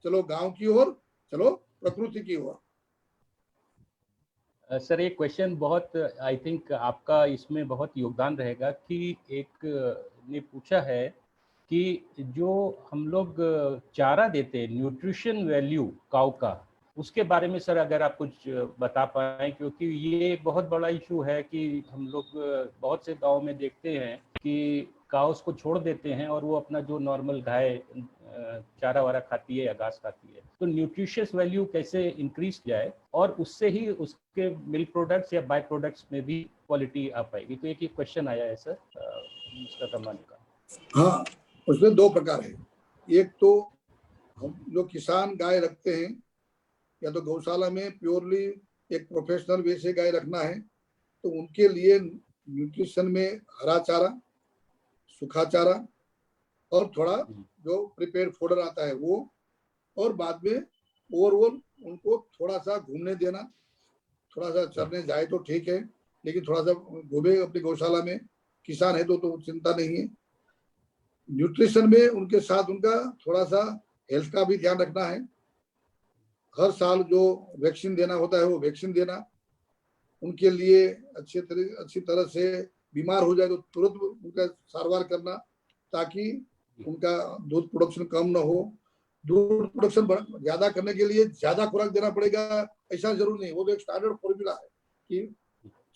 चलो गांव की ओर, चलो प्रकृति की ओर। सर एक क्वेश्चन बहुत, आई थिंक आपका इसमें बहुत योगदान रहेगा, कि एक ने पूछा है कि जो हम लोग चारा देते हैं, न्यूट्रिशन वैल्यू काऊ का, उसके बारे में सर अगर आप कुछ बता पाएं, क्योंकि ये एक बहुत बड़ा इशू है कि हम लोग बहुत से गांव में देखते हैं कि काउस को छोड़ देते हैं और वो अपना जो नॉर्मल गाय चारा वारा खाती है या घास खाती है। तो न्यूट्रिशियस वैल्यू कैसे इंक्रीज जाए और उससे ही उसके मिल्क प्रोडक्ट्स या बाय प्रोडक्ट्स में भी क्वालिटी आ पाएगी। तो एक क्वेश्चन आया है सर उसका कमाने का। हाँ, उसमें 2 प्रकार है। एक तो हम जो किसान गाय रखते हैं, या तो गौशाला में प्योरली एक प्रोफेशनल वे से गाय रखना है, तो उनके लिए न्यूट्रिशन में हरा चारा, सूखा चारा और थोड़ा जो प्रिपेयर्ड फूडर आता है वो, और बाद में ओवरऑल उनको थोड़ा सा घूमने देना, थोड़ा सा चरने जाए तो ठीक है, लेकिन थोड़ा सा घूमे अपनी गौशाला में। किसान है तो चिंता नहीं है। न्यूट्रिशन में उनके साथ उनका थोड़ा सा हेल्थ का भी ध्यान रखना है। हर साल जो वैक्सीन देना होता है वो वैक्सीन देना, उनके लिए अच्छी तरह से बीमार हो जाए तो तुरंत उनका सारवार करना, ताकि उनका दूध प्रोडक्शन कम ना हो। दूध प्रोडक्शन ज्यादा करने के लिए ज्यादा खुराक देना पड़ेगा ऐसा जरूर नहीं, वो तो एक स्टैंडर्ड फॉर्मूला है कि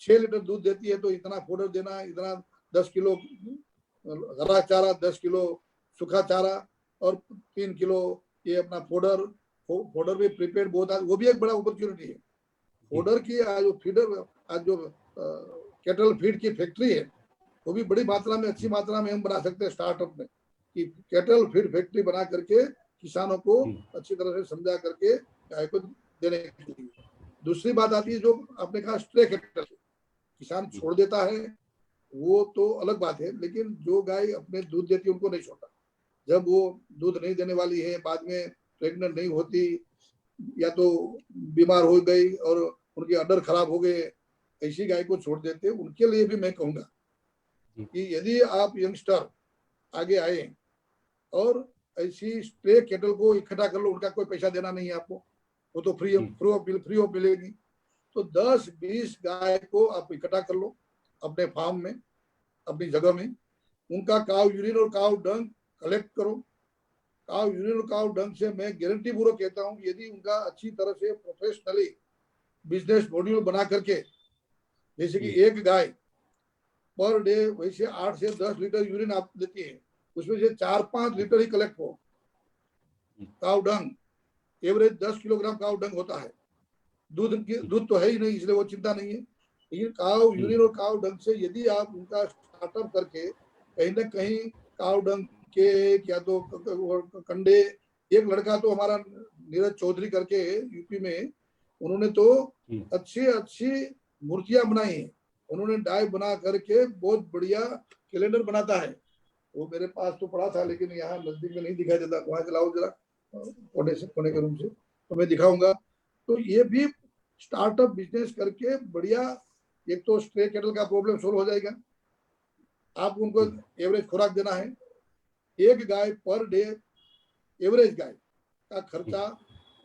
6 लीटर दूध देती है तो इतना फोडर देना, इतना 10 किलो हरा चारा, 10 किलो सूखा चारा और 3 किलो ये अपना फोडर भी प्रीपेड बहुत, वो भी एक बड़ा अपॉर्चुनिटी है। फोडर की आज जो फीडर, आज जो कैटल फीड की फैक्ट्री है वो भी बड़ी मात्रा में, अच्छी मात्रा में हम बना सकते हैं स्टार्टअप में, कि कैटल फीड फैक्ट्री बना करके किसानों को अच्छी तरह से समझा करके गाय को देने के लिए। दूसरी बात आती है जो आपने कहा स्ट्रे कैटल, किसान छोड़ देता है वो तो अलग बात है, लेकिन जो गाय अपने दूध देती है उनको नहीं छोड़ता। जब वो दूध नहीं देने वाली है, बाद में प्रेग्नेंट नहीं होती या तो बीमार हो गई और उनके अडर खराब हो गए, ऐसी गाय को छोड़ देते हैं। उनके लिए भी मैं कहूंगा कि यदि आप यंगस्टर आगे आए और ऐसी स्ट्रे कैटल को इकट्ठा कर लो, उनका कोई पैसा देना नहीं है आपको, वो तो फ्री ऑफ मिलेगी, तो 10-20 गाय को आप इकट्ठा कर लो अपने फार्म में, अपनी जगह में, उनका काव यूरिन और काव डंग कलेक्ट करो। काव यूरिन और काव डंग से मैं गारंटी पूर्वक कहता हूँ यदि उनका अच्छी तरह से प्रोफेशनली बिजनेस मॉड्यूल बना करके, जैसे कि एक गाय पर डे वैसे 8 से 10 लीटर यूरिन आप देती है, उसमें से 4-5 लीटर ही कलेक्ट हो काव डंग, एवरेज 10 किलोग्राम काव डंग होता है। दूध तो है ही नहीं, इसलिए वो चिंता नहीं है, लेकिन काव यूरिन और काव डंग से यदि आप उनका स्टार्टअप करके कहीं ना कहीं काव डंग के या तो कंडे, एक लड़का तो हमारा नीरज चौधरी करके यूपी में, उन्होंने तो अच्छी मूर्तियां बनाई हैं, उन्होंने डाई बना करके बहुत बढ़िया कैलेंडर बनाता है। वो मेरे पास तो पड़ा था लेकिन यहाँ नजदीक में नहीं दिखाई देता, वहां से लाओ जरा कोने के रूम से, तो मैं दिखाऊंगा। तो ये भी स्टार्टअप बिजनेस करके बढ़िया, एक तो स्ट्रे कैटल का प्रॉब्लम सोल्व हो जाएगा, आप उनको एवरेज खुराक देना है। एक गाय पर डे एवरेज गाय का खर्चा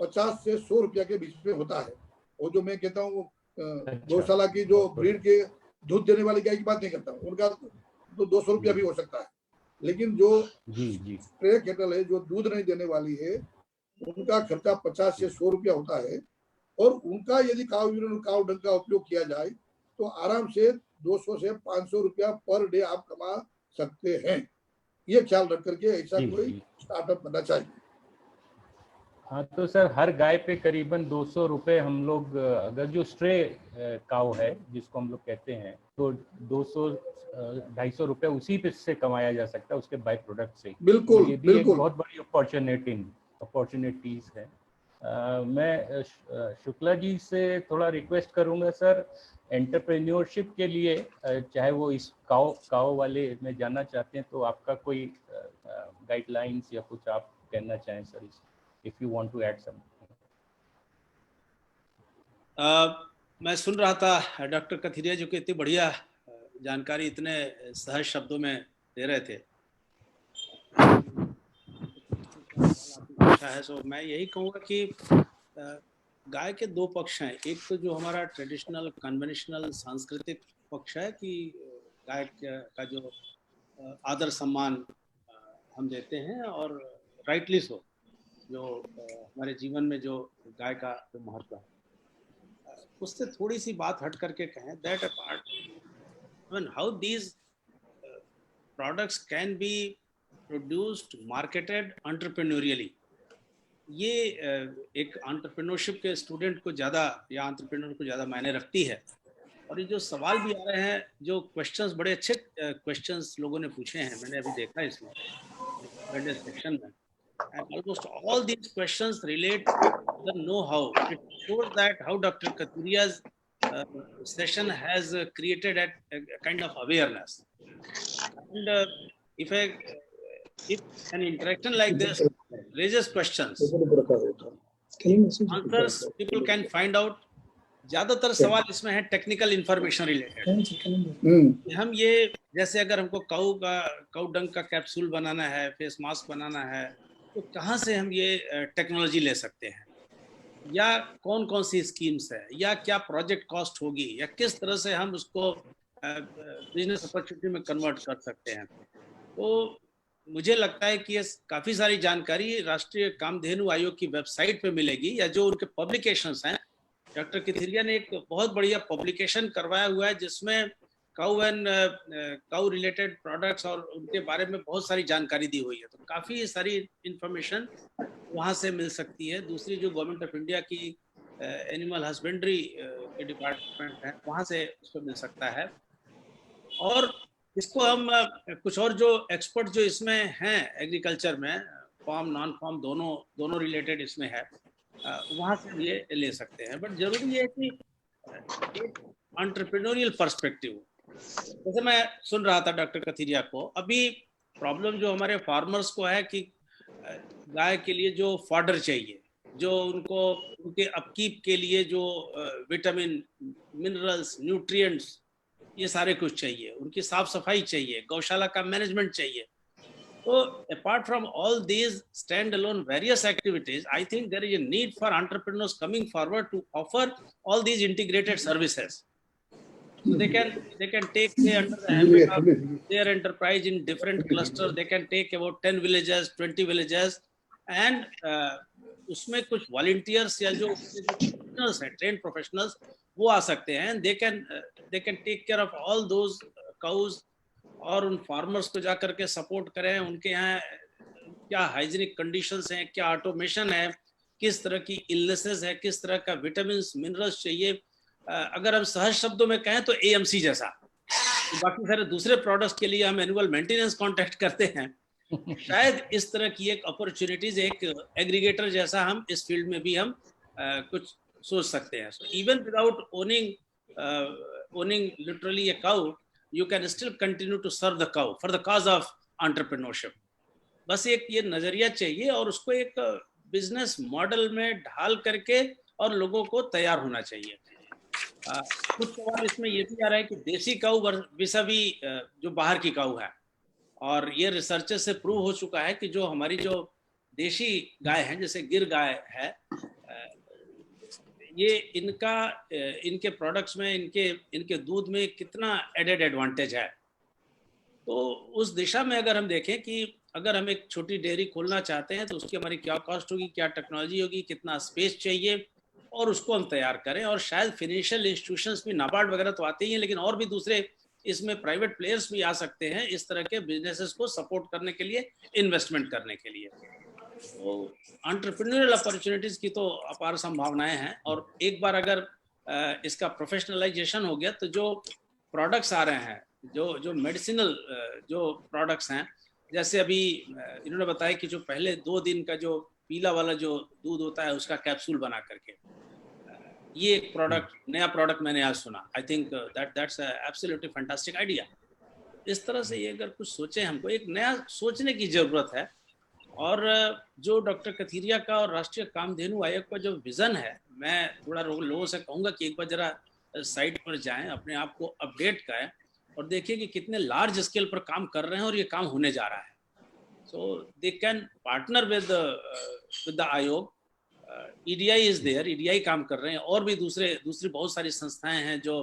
50 से 100 रुपया के बीच में होता है। वो जो मैं कहता हूँ गौशाला की जो ब्रीड के दूध देने वाली गाय की बात नहीं करता हूँ, उनका तो 200 रुपया भी हो सकता है, लेकिन जो स्ट्रे कैटल है जो दूध नहीं देने वाली है उनका खर्चा 50 से 100 रुपया होता है। और उनका यदि काव यूरिन और काव डंग का उपयोग किया जाए तो आराम से 200 से 500 रुपया पर डे आप कमा सकते हैं। ये ख्याल रख करके ऐसा कोई स्टार्टअप करना चाहिए। हाँ, तो सर हर गाय पे करीबन 200 रुपये हम लोग, अगर जो स्ट्रे काव है जिसको हम लोग कहते हैं, तो 200-250 रुपये उसी पे से कमाया जा सकता है, उसके बाई प्रोडक्ट से। बिल्कुल, तो ये भी एक बहुत बड़ी अपॉर्चुनिटीज है। मैं शुक्ला जी से थोड़ा रिक्वेस्ट करूंगा सर, एंटरप्रेन्योरशिप के लिए, चाहे वो इस काव वाले में जानना चाहते हैं तो आपका कोई गाइडलाइंस या कुछ आप कहना चाहें sir, if you want to add something. मैं सुन रहा था डॉक्टर कथिरिया जो कि इतनी बढ़िया जानकारी इतने सहज शब्दों में दे रहे थे। है सो मैं यही कहूँगा कि गाय के दो पक्ष हैं। एक तो जो हमारा ट्रेडिशनल कन्वेंशनल सांस्कृतिक पक्ष है कि गाय का जो आदर सम्मान हम देते हैं, और राइटली सो, जो हमारे जीवन में जो गाय का जो महत्व है, उससे थोड़ी सी बात हट करके कहें that apart, I mean, how these products can be produced, marketed entrepreneurially, ये एक एंटरप्रेन्योरशिप के स्टूडेंट को ज़्यादा या एंटरप्रेन्योर को ज़्यादा मायने रखती है। और ये जो सवाल भी आ रहे हैं, जो क्वेश्चंस, बड़े अच्छे क्वेश्चंस लोगों ने पूछे हैं, मैंने अभी देखा इसमें सेक्शन में, and almost all these questions relate to the know-how. It shows that how Dr. Kathiria's session has created a kind of awareness. And if an interaction like this raises questions, answers people can find out. ज्यादातर सवाल इसमें है technical information related. हम ये, जैसे अगर हमको काऊ डंग का कैप्सूल बनाना है, फेस मास्क बनाना है, तो कहाँ से हम ये टेक्नोलॉजी ले सकते हैं, या कौन कौन सी स्कीम्स है, या क्या प्रोजेक्ट कॉस्ट होगी, या किस तरह से हम उसको बिजनेस अपॉर्चुनिटी में कन्वर्ट कर सकते हैं। तो मुझे लगता है कि ये काफ़ी सारी जानकारी राष्ट्रीय कामधेनु आयोग की वेबसाइट पे मिलेगी, या जो उनके पब्लिकेशंस हैं डॉक्टर किथिरिया ने एक बहुत बढ़िया पब्लिकेशन करवाया हुआ है जिसमें काउ रिलेटेड प्रोडक्ट्स और उनके बारे में बहुत सारी जानकारी दी हुई है, तो काफी सारी इंफॉर्मेशन वहां से मिल सकती है। दूसरी जो गवर्नमेंट ऑफ इंडिया की एनिमल हस्बेंड्री के डिपार्टमेंट है वहां से उसको मिल सकता है। और इसको हम कुछ और जो एक्सपर्ट जो इसमें हैं एग्रीकल्चर में, फार्म नॉन फार्म दोनों रिलेटेड इसमें है, वहां से ये ले सकते हैं। बट जरूरी है कि एक एंटरप्रेन्योरियल पर्सपेक्टिव, जैसे मैं सुन रहा था डॉक्टर कथिरिया को, अभी प्रॉब्लम जो हमारे फार्मर्स को है कि गाय के लिए जो फॉडर चाहिए, जो उनको उनके अपकीप के लिए जो विटामिन, मिनरल्स, न्यूट्रिएंट्स, ये सारे कुछ चाहिए, उनकी साफ सफाई चाहिए, गौशाला का मैनेजमेंट चाहिए। So apart from all these standalone various activities, I think there is a need for entrepreneurs coming forward to offer all these integrated services. So they can take under the ambit of their enterprise in different clusters. They can take about 10 villages, 20 villages, and उसमें कुछ volunteers या जो professionals हैं, trained professionals, वो आ सकते हैं. They can take care of all those cows और उन फार्मर्स को जाकर के सपोर्ट करें, उनके यहाँ क्या हाइजीनिक कंडीशंस हैं, क्या ऑटोमेशन है, किस तरह की इलनेसेस है, किस तरह का विटामिन्स, मिनरल्स चाहिए। अगर हम सहज शब्दों में कहें तो एएमसी जैसा, तो बाकी सारे दूसरे प्रोडक्ट्स के लिए हम एनुअल मेंटेनेंस कॉन्ट्रैक्ट करते हैं, शायद इस तरह की एक अपॉर्चुनिटीज, एक एग्रीगेटर जैसा हम इस फील्ड में भी हम कुछ सोच सकते हैं। So even without owning literally a cow, you can still continue to serve the cow for the cause of entrepreneurship. बस एक ये नजरिया चाहिए और उसको एक बिजनेस मॉडल में ढाल करके और लोगों को तैयार होना चाहिए। कुछ सवाल इसमें ये भी आ रहा है कि देसी काऊ विसावी जो बाहर की काऊ है, और ये रिसर्चेस से प्रूव हो चुका है कि जो हमारी जो देशी गाय है, जैसे गिर गाय है, ये इनके प्रोडक्ट्स में, इनके दूध में कितना एडेड एडवांटेज है। तो उस दिशा में अगर हम देखें कि अगर हम एक छोटी डेयरी खोलना चाहते हैं तो उसकी हमारी क्या कॉस्ट होगी, क्या टेक्नोलॉजी होगी, कितना स्पेस चाहिए, और उसको हम तैयार करें। और शायद फाइनेंशियल इंस्टीट्यूशंस भी, नाबार्ड वगैरह तो आते ही हैं, लेकिन और भी दूसरे इसमें प्राइवेट प्लेयर्स भी आ सकते हैं इस तरह के बिजनेसेस को सपोर्ट करने के लिए, इन्वेस्टमेंट करने के लिए। तो एंटरप्रेन्योरियल अपॉर्चुनिटीज की तो अपार संभावनाएं हैं। और एक बार अगर इसका प्रोफेशनलाइजेशन हो गया तो जो प्रोडक्ट्स आ रहे हैं, जो मेडिसिनल जो प्रोडक्ट्स हैं, जैसे अभी इन्होंने बताया कि जो पहले 2 दिन का जो पीला वाला जो दूध होता है उसका कैप्सूल बना करके, ये एक नया प्रोडक्ट मैंने आज सुना। I think that's absolutely fantastic idea. इस तरह से ये अगर कुछ सोचे, हमको एक नया सोचने की जरूरत है। और जो डॉक्टर कथिरिया का और राष्ट्रीय कामधेनु आयोग का जो विजन है, मैं थोड़ा लोगों से कहूंगा कि एक बार जरा साइट पर जाएं, अपने आप को अपडेट करें और देखिए कि कितने लार्ज स्केल पर काम कर रहे हैं और ये काम होने जा रहा है। So they can partner with the आयोग। ईडीआई इज देयर, ईडीआई काम कर रहे हैं, और भी दूसरी बहुत सारी संस्थाएं हैं जो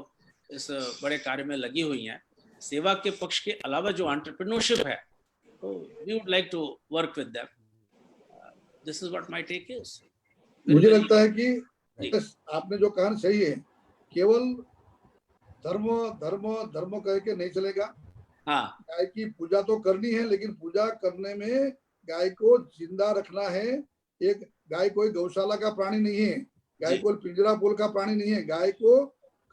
इस बड़े कार्य में लगी हुई हैं। सेवा के पक्ष के अलावा जो एंटरप्रेन्योरशिप है, so we would like to work with them. This is what my take is. मुझे लगता है कि आपने जो कहा सही है, केवल धर्म धर्म धर्म कह के नहीं चलेगा। हाँ, गाय की पूजा तो करनी है, लेकिन पूजा करने में गाय को जिंदा रखना है। एक गाय कोई गौशाला का प्राणी नहीं है, गाय कोई पिंजरा पोल का प्राणी नहीं है। गाय को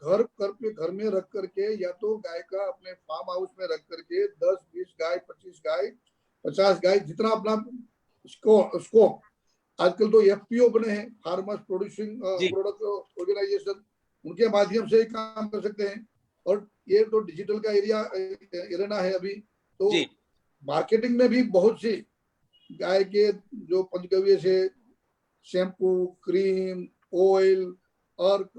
घर में रख करके, या तो गाय का अपने फार्म हाउस में रख करके 10, 20 गाय, 25 गाय, 50 गाय, जितना अपना स्कोप। आजकल तो एफपीओ बने हैं, फार्मर्स प्रोड्यूसिंग प्रोडक्ट ऑर्गेनाइजेशन, उनके माध्यम से काम कर सकते हैं। और ये तो डिजिटल का एरिया है अभी, तो मार्केटिंग में भी बहुत सी गाय के जो पंचगव्य से शैम्पू, क्रीम, ऑयल और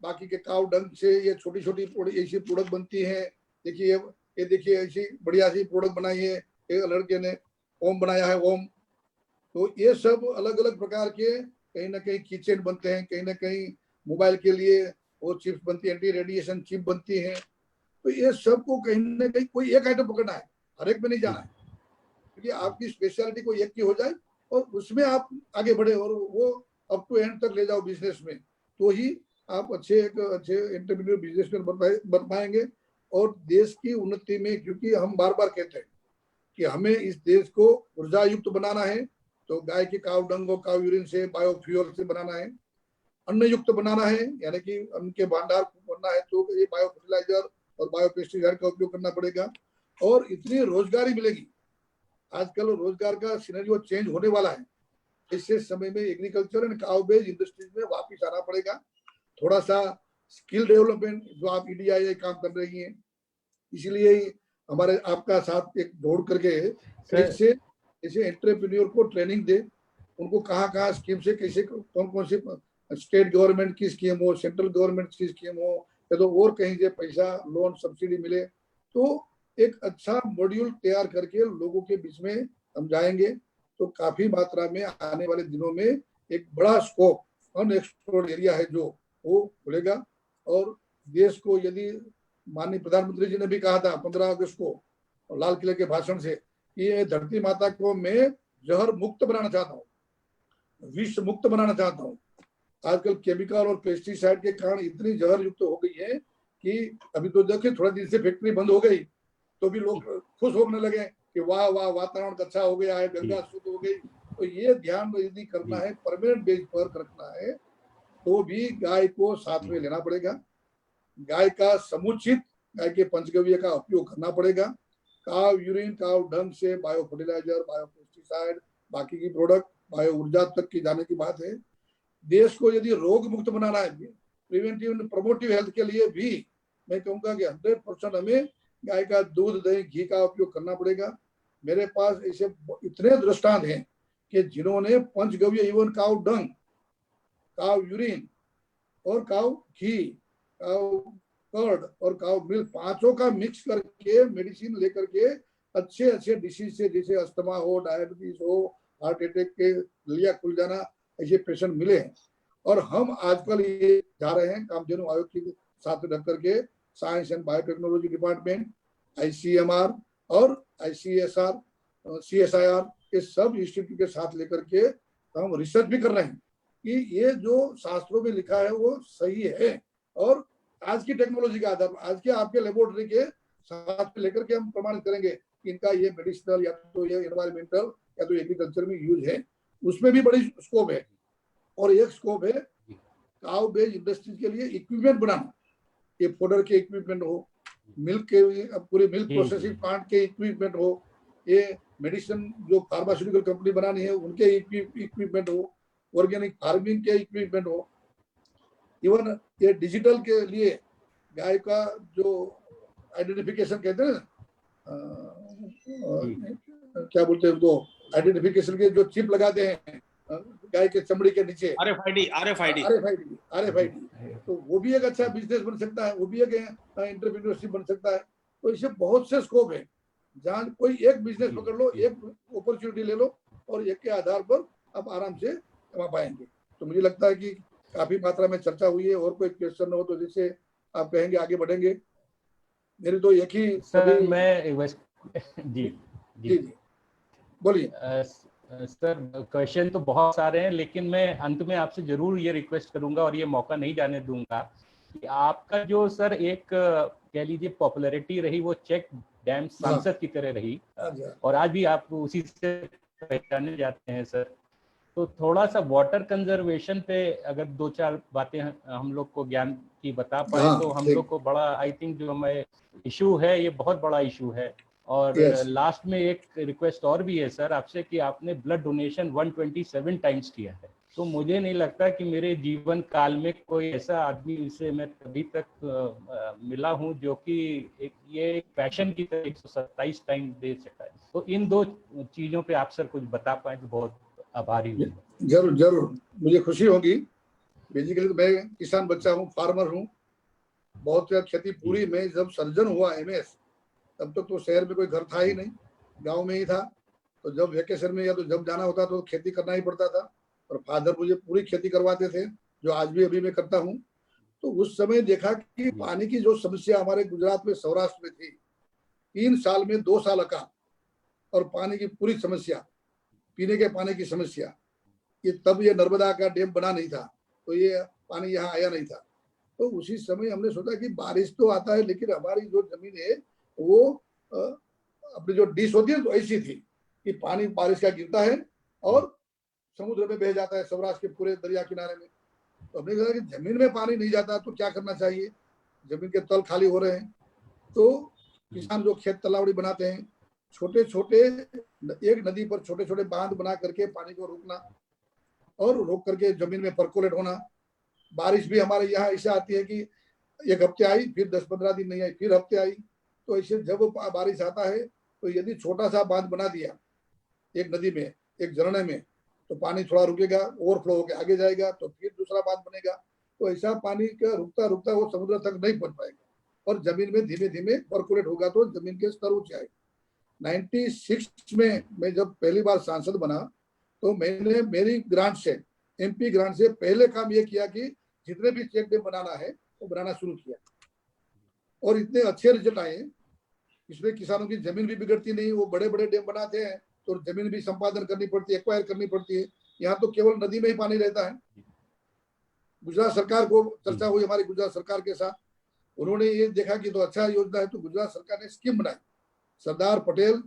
बाकी के काउ डंग से ये छोटी छोटी ऐसी प्रोडक्ट बनती हैं। देखिए ये देखिए ऐसी बढ़िया सी प्रोडक्ट बनाई है एक लड़के ने, ओम बनाया है, ओम। तो ये सब अलग अलग प्रकार के, कहीं ना कहीं किचन बनते हैं, कहीं ना कहीं मोबाइल के लिए वो चिप्स बनती है, एंटी रेडिएशन चिप बनती है। तो ये सब को कहीं ना कहीं कोई एक आइटम पकड़ना है, हर एक में नहीं जाना है, क्योंकि आपकी स्पेशलिटी कोई एक की हो जाए और उसमें आप आगे बढ़े और वो अप टू एंड तक ले जाओ बिजनेस में, तो ही आप अच्छे एंटरप्रेन्योर बिजनेसमैन बन पाएंगे। और देश की उन्नति में, क्योंकि हम बार बार कहते हैं कि हमें इस देश को ऊर्जा युक्त बनाना है, तो गाय के काव डंग और काव यूरिन से, बायोफ्यूल से बनाना है। अन्न युक्त बनाना है, यानी कि अन्न के भंडार बनना है, तो ये बायो फर्टिलाइजर और बायो पेस्टिसाइड का उपयोग करना पड़ेगा। और इतनी रोजगारी मिलेगी, आजकल रोजगार का सिनेरियो चेंज होने वाला है। इससे समय में agriculture and cow based industries में वापिस आना पड़ेगा। थोड़ा सा स्किल डेवलपमेंट जो आप EDIA काम कर रही हैं, इसलिए हमारे आपका साथ एक जोड़ करके ऐसे एंटरप्रेन्योर को ट्रेनिंग दे, उनको कहाँ स्कीम से कैसे कौन से स्टेट गवर्नमेंट की स्कीम हो, सेंट्रल गवर्नमेंट की स्कीम हो, या तो और कहीं से पैसा लोन सब्सिडी मिले, तो एक अच्छा मॉड्यूल तैयार करके लोगों के बीच में हम जाएंगे, तो काफी मात्रा में आने वाले दिनों में एक बड़ा स्कोप अनएक्सप्लोर्ड एरिया है जो वो खुलेगा। और देश को, यदि माननीय प्रधानमंत्री जी ने भी कहा था 15 अगस्त को लाल किले के भाषण से कि ये धरती माता को मैं जहर मुक्त बनाना चाहता हूँ, विष मुक्त बनाना चाहता हूँ। आजकल केमिकल और पेस्टिसाइड के कारण इतनी जहर युक्त हो गई है कि अभी तो देखिए थोड़ा दिन से फैक्ट्री बंद हो गई तो भी लोग खुश होने लगे कि वाह वाह वातावरण अच्छा हो गया है, गंगा शुद्ध हो गई। तो ये ध्यान यदि करना है, परमानेंट बेस पर रखना है, तो भी गाय को साथ में लेना पड़ेगा। गाय का समुचित, गाय के पंचगव्य का उपयोग करना पड़ेगा। काव यूरिन, काव डंग से बायो फर्टिलाइजर, बायो पेस्टिसाइड, बाकी की प्रोडक्ट, बायो ऊर्जा तक की जाने की बात है। देश को यदि रोग मुक्त बनाना है, प्रिवेंटिव एंड प्रोमोटिव हेल्थ के लिए भी मैं कहूंगा कि 100% हमें गाय का दूध, दही, घी का उपयोग करना पड़ेगा। मेरे पास ऐसे इतने दृष्टांत हैं कि जिन्होंने पंचगव्य, इवन काव डंग, काव यूरिन और काव घी, काव कर्ड और काव मिल्क, पांचों का मिक्स करके मेडिसिन लेकर के अच्छे डिसीज से, जैसे अस्थमा हो, डायबिटीज हो, हार्ट अटैक के लिया खुल जाना, ऐसे पेशेंट मिले हैं। और हम आजकल ये जा रहे हैं कामधेनु आयोग के साथ रख करके science and biotechnology department, ICMR और ICSR, CSIR के सब इंस्टीट्यूट के साथ लेकर के हम रिसर्च भी कर रहे हैं कि ये जो शास्त्रों में लिखा है वो सही है। और आज की टेक्नोलॉजी के आधार पर, आज के आपके लेबोरेटरी के साथ लेकर के हम प्रमाणित करेंगे कि इनका ये मेडिसिनल या तो ये एनवायरमेंटल या तो एग्रीकल्चर में यूज है। उसमें भी बड़ी स्कोप है। और एक स्कोप है काउ बेस्ड इंडस्ट्रीज के लिए इक्विपमेंट बनाना, ये फोडर के इक्विपमेंट हो, मिल्क के पूरे मिल्क प्रोसेसिंग प्लांट के इक्विपमेंट हो, ये मेडिसिन जो फार्मास्यूटिकल कंपनी बनानी है उनके इक्विपमेंट हो, ऑर्गेनिक फार्मिंग के इक्विपमेंट हो, इवन ये डिजिटल के लिए गाय का जो आइडेंटिफिकेशन कहते हैं क्या बोलते हैं उनको, आइडेंटिफिकेशन के जो चिप लगाते हैं गाय के चमड़ी के नीचे, RFID, तो वो भी एक अच्छा बिजनेस बन सकता है, वो भी एक एंटरप्रेन्योरशिप बन सकता है। तो इससे बहुत से स्कोप है, जहाँ कोई एक बिजनेस पकड़ लो, एक अपॉर्चुनिटी ले लो और एक के आधार पर आप आराम से कमा पाएंगे। तो मुझे लगता है कि काफी मात्रा में चर्चा हुई है। और कोई क्वेश्चन हो तो जैसे आप कहेंगे आगे बढ़ेंगे। मेरी तो एक ही सर, मैं जी बोलिए सर। क्वेश्चन तो बहुत सारे हैं, लेकिन मैं अंत में आपसे जरूर ये रिक्वेस्ट करूंगा और ये मौका नहीं जाने दूंगा कि आपका जो सर एक कह लीजिए पॉपुलैरिटी रही, वो चेक डैम सांसद की तरह रही और आज भी आप उसी से पहचाने जाते हैं सर। तो थोड़ा सा वाटर कंजर्वेशन पे अगर 2-4 बातें हम लोग को ज्ञान की बता पाए तो हम लोग को बड़ा, आई थिंक जो हमारे इशू है ये बहुत बड़ा इशू है। और लास्ट में एक रिक्वेस्ट और भी है सर आपसे कि आपने ब्लड डोनेशन 127 टाइम्स किया है, तो मुझे नहीं लगता कि मेरे जीवन काल में कोई ऐसा आदमी जिसे मैं कभी तक मिला हूं जो कि एक पैशन की तरह 127 टाइम दे सका है। तो इन 2 चीजों पे आप सर कुछ बता पाए तो बहुत आभारी हूँ। जरूर मुझे खुशी होगी। बेसिकली तो मैं किसान बच्चा हूँ, फार्मर हूँ। बहुत खेती पूरी में जब सर्जन हुआ MS, तब तक तो शहर में कोई घर था ही नहीं, गांव में ही था। तो जब वेकेशन में या तो जब जाना होता तो खेती करना ही पड़ता था और फादर मुझे पूरी खेती करवाते थे, जो आज भी अभी मैं करता हूँ। तो उस समय देखा कि पानी की जो समस्या हमारे गुजरात में, सौराष्ट्र में थी, 3 साल में 2 साल अकाल और पानी की पूरी समस्या, पीने के पानी की समस्या। ये तब ये नर्मदा का डैम बना नहीं था तो ये पानी यहाँ आया नहीं था। तो उसी समय हमने सोचा कि बारिश तो आता है लेकिन हमारी जो जमीन है वो अपनी जो डिश होती है तो ऐसी थी कि पानी बारिश का गिरता है और समुद्र में बह जाता है, सौराष्ट्र के पूरे दरिया किनारे में। तो हमने कहा कि जमीन में पानी नहीं जाता तो क्या करना चाहिए, जमीन के तल खाली हो रहे हैं। तो किसान जो खेत तलावड़ी बनाते हैं, छोटे छोटे एक नदी पर छोटे छोटे बांध बना करके पानी को रोकना और रोक करके जमीन में परकोलेट होना। बारिश भी हमारे यहाँ ऐसा आती है कि एक हफ्ते आई, फिर 10-15 दिन नहीं आई, फिर हफ्ते आई। तो ऐसे जब बारिश आता है तो यदि छोटा सा बांध बना दिया एक नदी में, एक झरने में, तो पानी थोड़ा रुकेगा, ओवरफ्लो होकर आगे जाएगा, तो फिर दूसरा बांध बनेगा। तो ऐसा पानी का रुकता रुकता वो समुद्र तक नहीं पहुंच पाएगा और जमीन में धीमे धीमे परकुलेट होगा तो जमीन के स्तर ऊंचे आएगा। 96 में मैं जब पहली बार सांसद बना तो मैंने मेरी ग्रांट से, MP ग्रांट से पहले काम ये किया कि जितने भी चेक डैम बनाना है वो बनाना शुरू किया और इतने अच्छे रिजल्ट आए। इसमें किसानों की जमीन भी बिगड़ती नहीं, वो बड़े बड़े डैम बनाते हैं तो जमीन भी संपादन करनी पड़ती है, एक्वायर करनी पड़ती है। यहाँ तो केवल नदी में ही पानी रहता है। गुजरात सरकार को चर्चा हुई हमारी गुजरात सरकार के साथ, उन्होंने ये देखा कि तो अच्छा योजना है तो गुजरात सरकार ने स्कीम बनाई, सरदार पटेल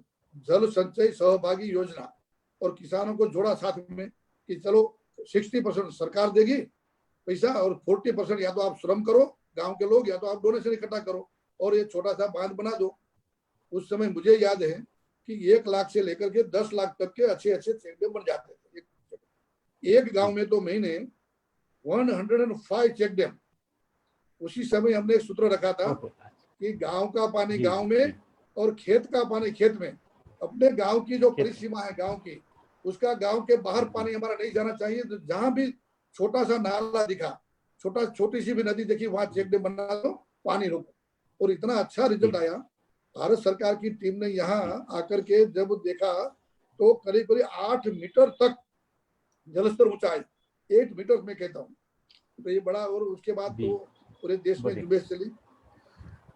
जल संचय सहभागी योजना, और किसानों को जोड़ा साथ में कि चलो 60% सरकार देगी पैसा और 40% या तो आप श्रम करो गांव के लोग, या तो आप डोनेशन इकट्ठा करो और ये छोटा सा बांध बना दो। उस समय मुझे याद है कि 1 लाख से लेकर के 10 लाख तक के अच्छे अच्छे चेक डैम बन जाते थे। एक गांव में तो महीने 105 चेक डैम। उसी समय हमने एक सूत्र रखा था कि गांव का पानी गांव में और खेत का पानी खेत में। अपने गांव की जो परिसीमा है गांव की, उसका गांव के बाहर पानी हमारा नहीं जाना चाहिए। तो जहां भी छोटा सा नाला दिखा, छोटी सी भी नदी देखी, वहां चेक डैम बना दो, पानी रोको। और इतना अच्छा रिजल्ट आया। भारत सरकार की टीम ने यहाँ आकर के जब देखा तो करीब करीब 8 मीटर तक जलस्तर ऊंचा है, 8 मीटर में कहता हूँ। तो ये बड़ा, और उसके बाद तो पूरे देश में जुम्बेश चली।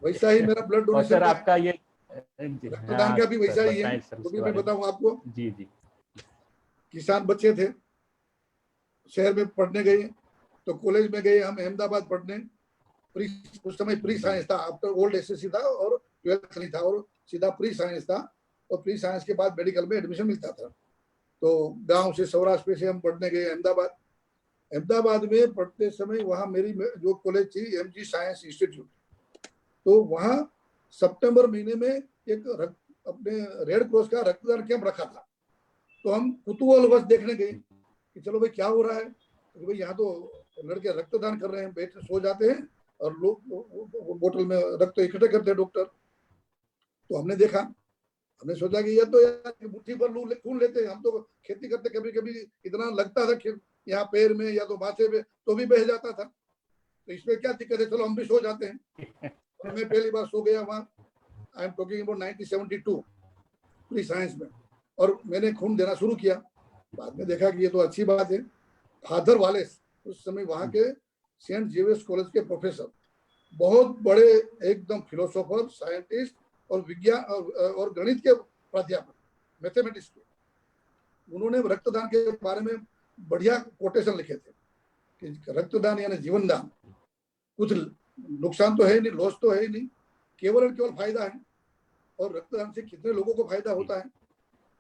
वैसा ही मेरा ब्लड डोनेशन आपका ये रक्तदान का भी वैसा ही है। तो भी मैं बताऊँ आपको। जी जी। किसान बच्चे थे, शहर में पढ़ने गए, तो कॉलेज में गए हम अहमदाबाद पढ़ने। उस समय प्री साइंस था, आफ्टर ओल्ड SSC था और 12th नहीं था, और सीधा प्री साइंस था। और प्री साइंस के बाद मेडिकल में एडमिशन मिलता था। तो गांव से सौराष्ट्र से हम पढ़ने गए अहमदाबाद। अहमदाबाद में पढ़ते समय वहाँ मेरी जो कॉलेज थी MG साइंस इंस्टीट्यूट, तो वहाँ सितंबर महीने में एक अपने रेड क्रॉस का रक्तदान कैंप रखा था। तो हम कुतूहलवश देखने गए कि चलो भाई क्या हो रहा है। तो भाई यहाँ तो लड़के रक्तदान कर रहे हैं, बैठ सो जाते हैं और लोग बोतल में रक्त इकट्ठे करते हैं डॉक्टर। तो हमने देखा, हमने सोचा कि ये तो यार मुट्ठी पर खून लेते हैं। हम तो खेती करते कभी कभी इतना लगता था यहाँ पैर में या तो माथे पे तो भी बह जाता था। तो इसमें क्या दिक्कत है, चलो हम भी सो जाते हैं। और मैं पहली बार सो गया वहाँ। I am talking about 1972 pre science में। और मैंने खून देना शुरू किया। बाद में देखा कि ये तो अच्छी बात है। फादर वालेस उस समय वहाँ के सेंट जेवियर्स कॉलेज के प्रोफेसर, बहुत बड़े एकदम फिलोसोफर, साइंटिस्ट और विज्ञान और गणित के प्राध्यापक, मैथमेटिक्स के, उन्होंने रक्तदान के बारे में बढ़िया कोटेशन लिखे थे कि रक्तदान यानी जीवन दान, कुछ नुकसान तो है नहीं, लॉस तो है नहीं, केवल फायदा है। और रक्तदान से कितने लोगों को फायदा होता है।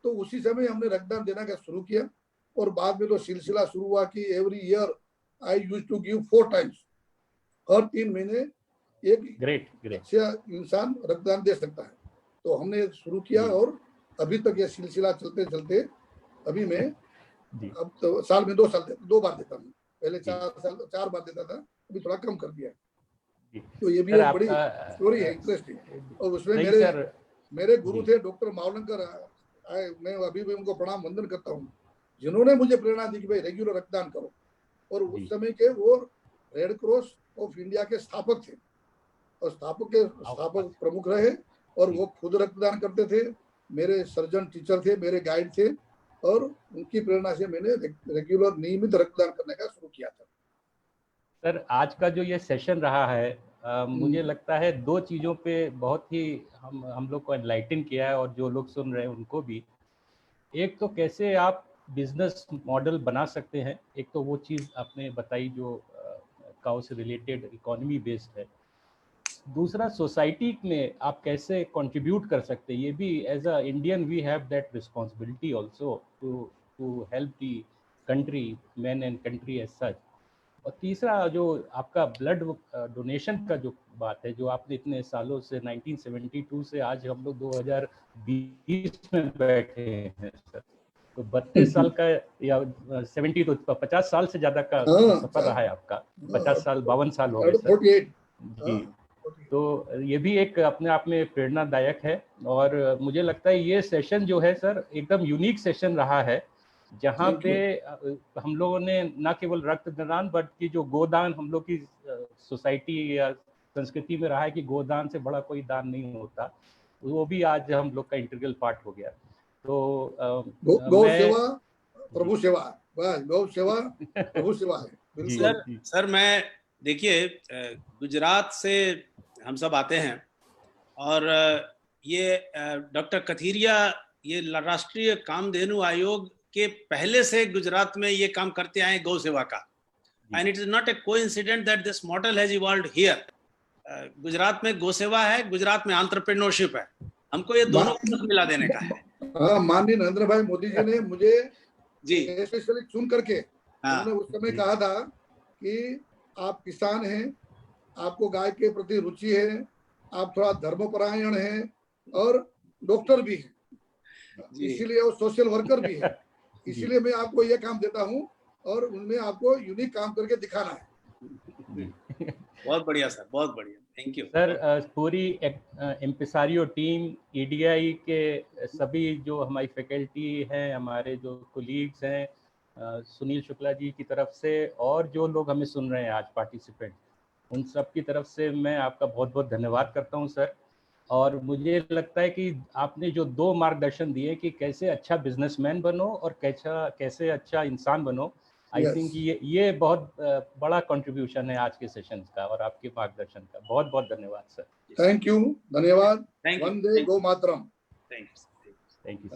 तो उसी समय हमने रक्तदान देना का शुरू किया। और बाद में तो सिलसिला शुरू हुआ कि every year I used to give 4 times. हर 3 महीने एक अच्छा इंसान रक्तदान दे सकता है। तो हमने शुरू किया और अभी तक ये सिलसिला चलते चलते अभी मैं अब तो साल में 2 बार देता हूँ। पहले 4 बार देता था, अभी थोड़ा कम कर दिया। तो ये भी एक बड़ी स्टोरी है, इंटरेस्टिंग। और उसमें मेरे गुरु थे डॉक्टर मावलंकर। मैं अभी भी उनको प्रणाम वंदन करता हूँ, जिन्होंने मुझे प्रेरणा दी कि भाई रेगुलर रक्तदान करो। और उस समय के वो रेड क्रॉस ऑफ इंडिया के स्थापक थे और स्थापक प्रमुख रहे। और वो खुद रक्तदान करते थे, मेरे सर्जन टीचर थे, मेरे गाइड थे। और उनकी प्रेरणा से मैंने रेगुलर नियमित रक्तदान करने का शुरू किया था। सर, आज का जो ये सेशन रहा है, मुझे लगता है 2 चीज़ों पे बहुत ही हम लोग को एनलाइटन किया है और जो लोग सुन रहे हैं उनको भी। एक तो कैसे आप बिजनेस मॉडल बना सकते हैं, एक तो वो चीज़ आपने बताई जो काउ से रिलेटेड इकोनॉमी बेस्ड है। दूसरा, सोसाइटी में आप कैसे कंट्रीब्यूट कर सकते हैं, ये भी as a Indian we have that responsibility also to help the country, man and country as such. और तीसरा, जो आपका ब्लड डोनेशन का जो बात है, जो आपने इतने सालों से 1972 से आज हम लोग 2020 में बैठे हैं सर, तो 32 साल का या 70 तो 50 साल से ज्यादा का सफर रहा है आपका। 50 साल 52 साल हो गए सर 48 जी। तो ये भी एक अपने आप में प्रेरणादायक है। और मुझे लगता है ये सेशन जो है सर एकदम यूनिक सेशन रहा है, जहाँ पे हम लोगों ने न केवल रक्तदान बल्कि जो गोदान हम लोग की सोसाइटी या संस्कृति में रहा है कि गोदान से बड़ा कोई दान नहीं होता, वो भी आज हम लोग का इंटीग्रल पार्ट हो गया। तो गौ सेवा प्रभु सेवा, गौ सेवा प्रभु सेवा है। सर मैं देखिए, गुजरात से हम सब आते हैं और ये डॉक्टर कथीरिया ये राष्ट्रीय कामधेनु आयोग के पहले से गुजरात में ये काम करते आए गौ सेवा का। And it is not a coincident that this model has evolved here. Gujarat में गौ सेवा है, गुजरात में एंटरप्रेन्योरशिप है, हमको ये दोनों को मिला देने का है। हाँ, माननीय नरेंद्र भाई मोदी जी ने मुझे जी स्पेशली चुन करके उन्होंने उस समय कहा था कि आप किसान हैं, आपको गाय के प्रति रुचि है, आप थोड़ा धर्मपरायण हैं और डॉक्टर भी हैं, इसीलिए वो सोशल वर्कर भी है, इसीलिए मैं आपको ये काम देता हूँ और उनमें आपको यूनिक काम करके दिखाना है। बहुत बढ़िया सर, बहुत बढ़िया, थैंक यू सर। पूरी एम्पिसारियो टीम, EDI के सभी जो हमारी फैकल्टी हैं, हमारे जो कोलीग्स हैं, सुनील शुक्ला जी की तरफ से और जो लोग हमें सुन रहे हैं आज पार्टिसिपेंट, उन सब की तरफ से मैं आपका बहुत बहुत धन्यवाद करता हूं सर। और मुझे लगता है कि आपने जो 2 मार्गदर्शन दिए कि कैसे अच्छा बिजनेसमैन बनो और कैसे अच्छा इंसान बनो, आई थिंक ये बहुत बड़ा कंट्रीब्यूशन है आज के सेशन का और आपके मार्गदर्शन का। बहुत बहुत धन्यवाद सर। थैंक यू, धन्यवाद। Thank you. वंदे गौ मातरम। Thank you. Thank you.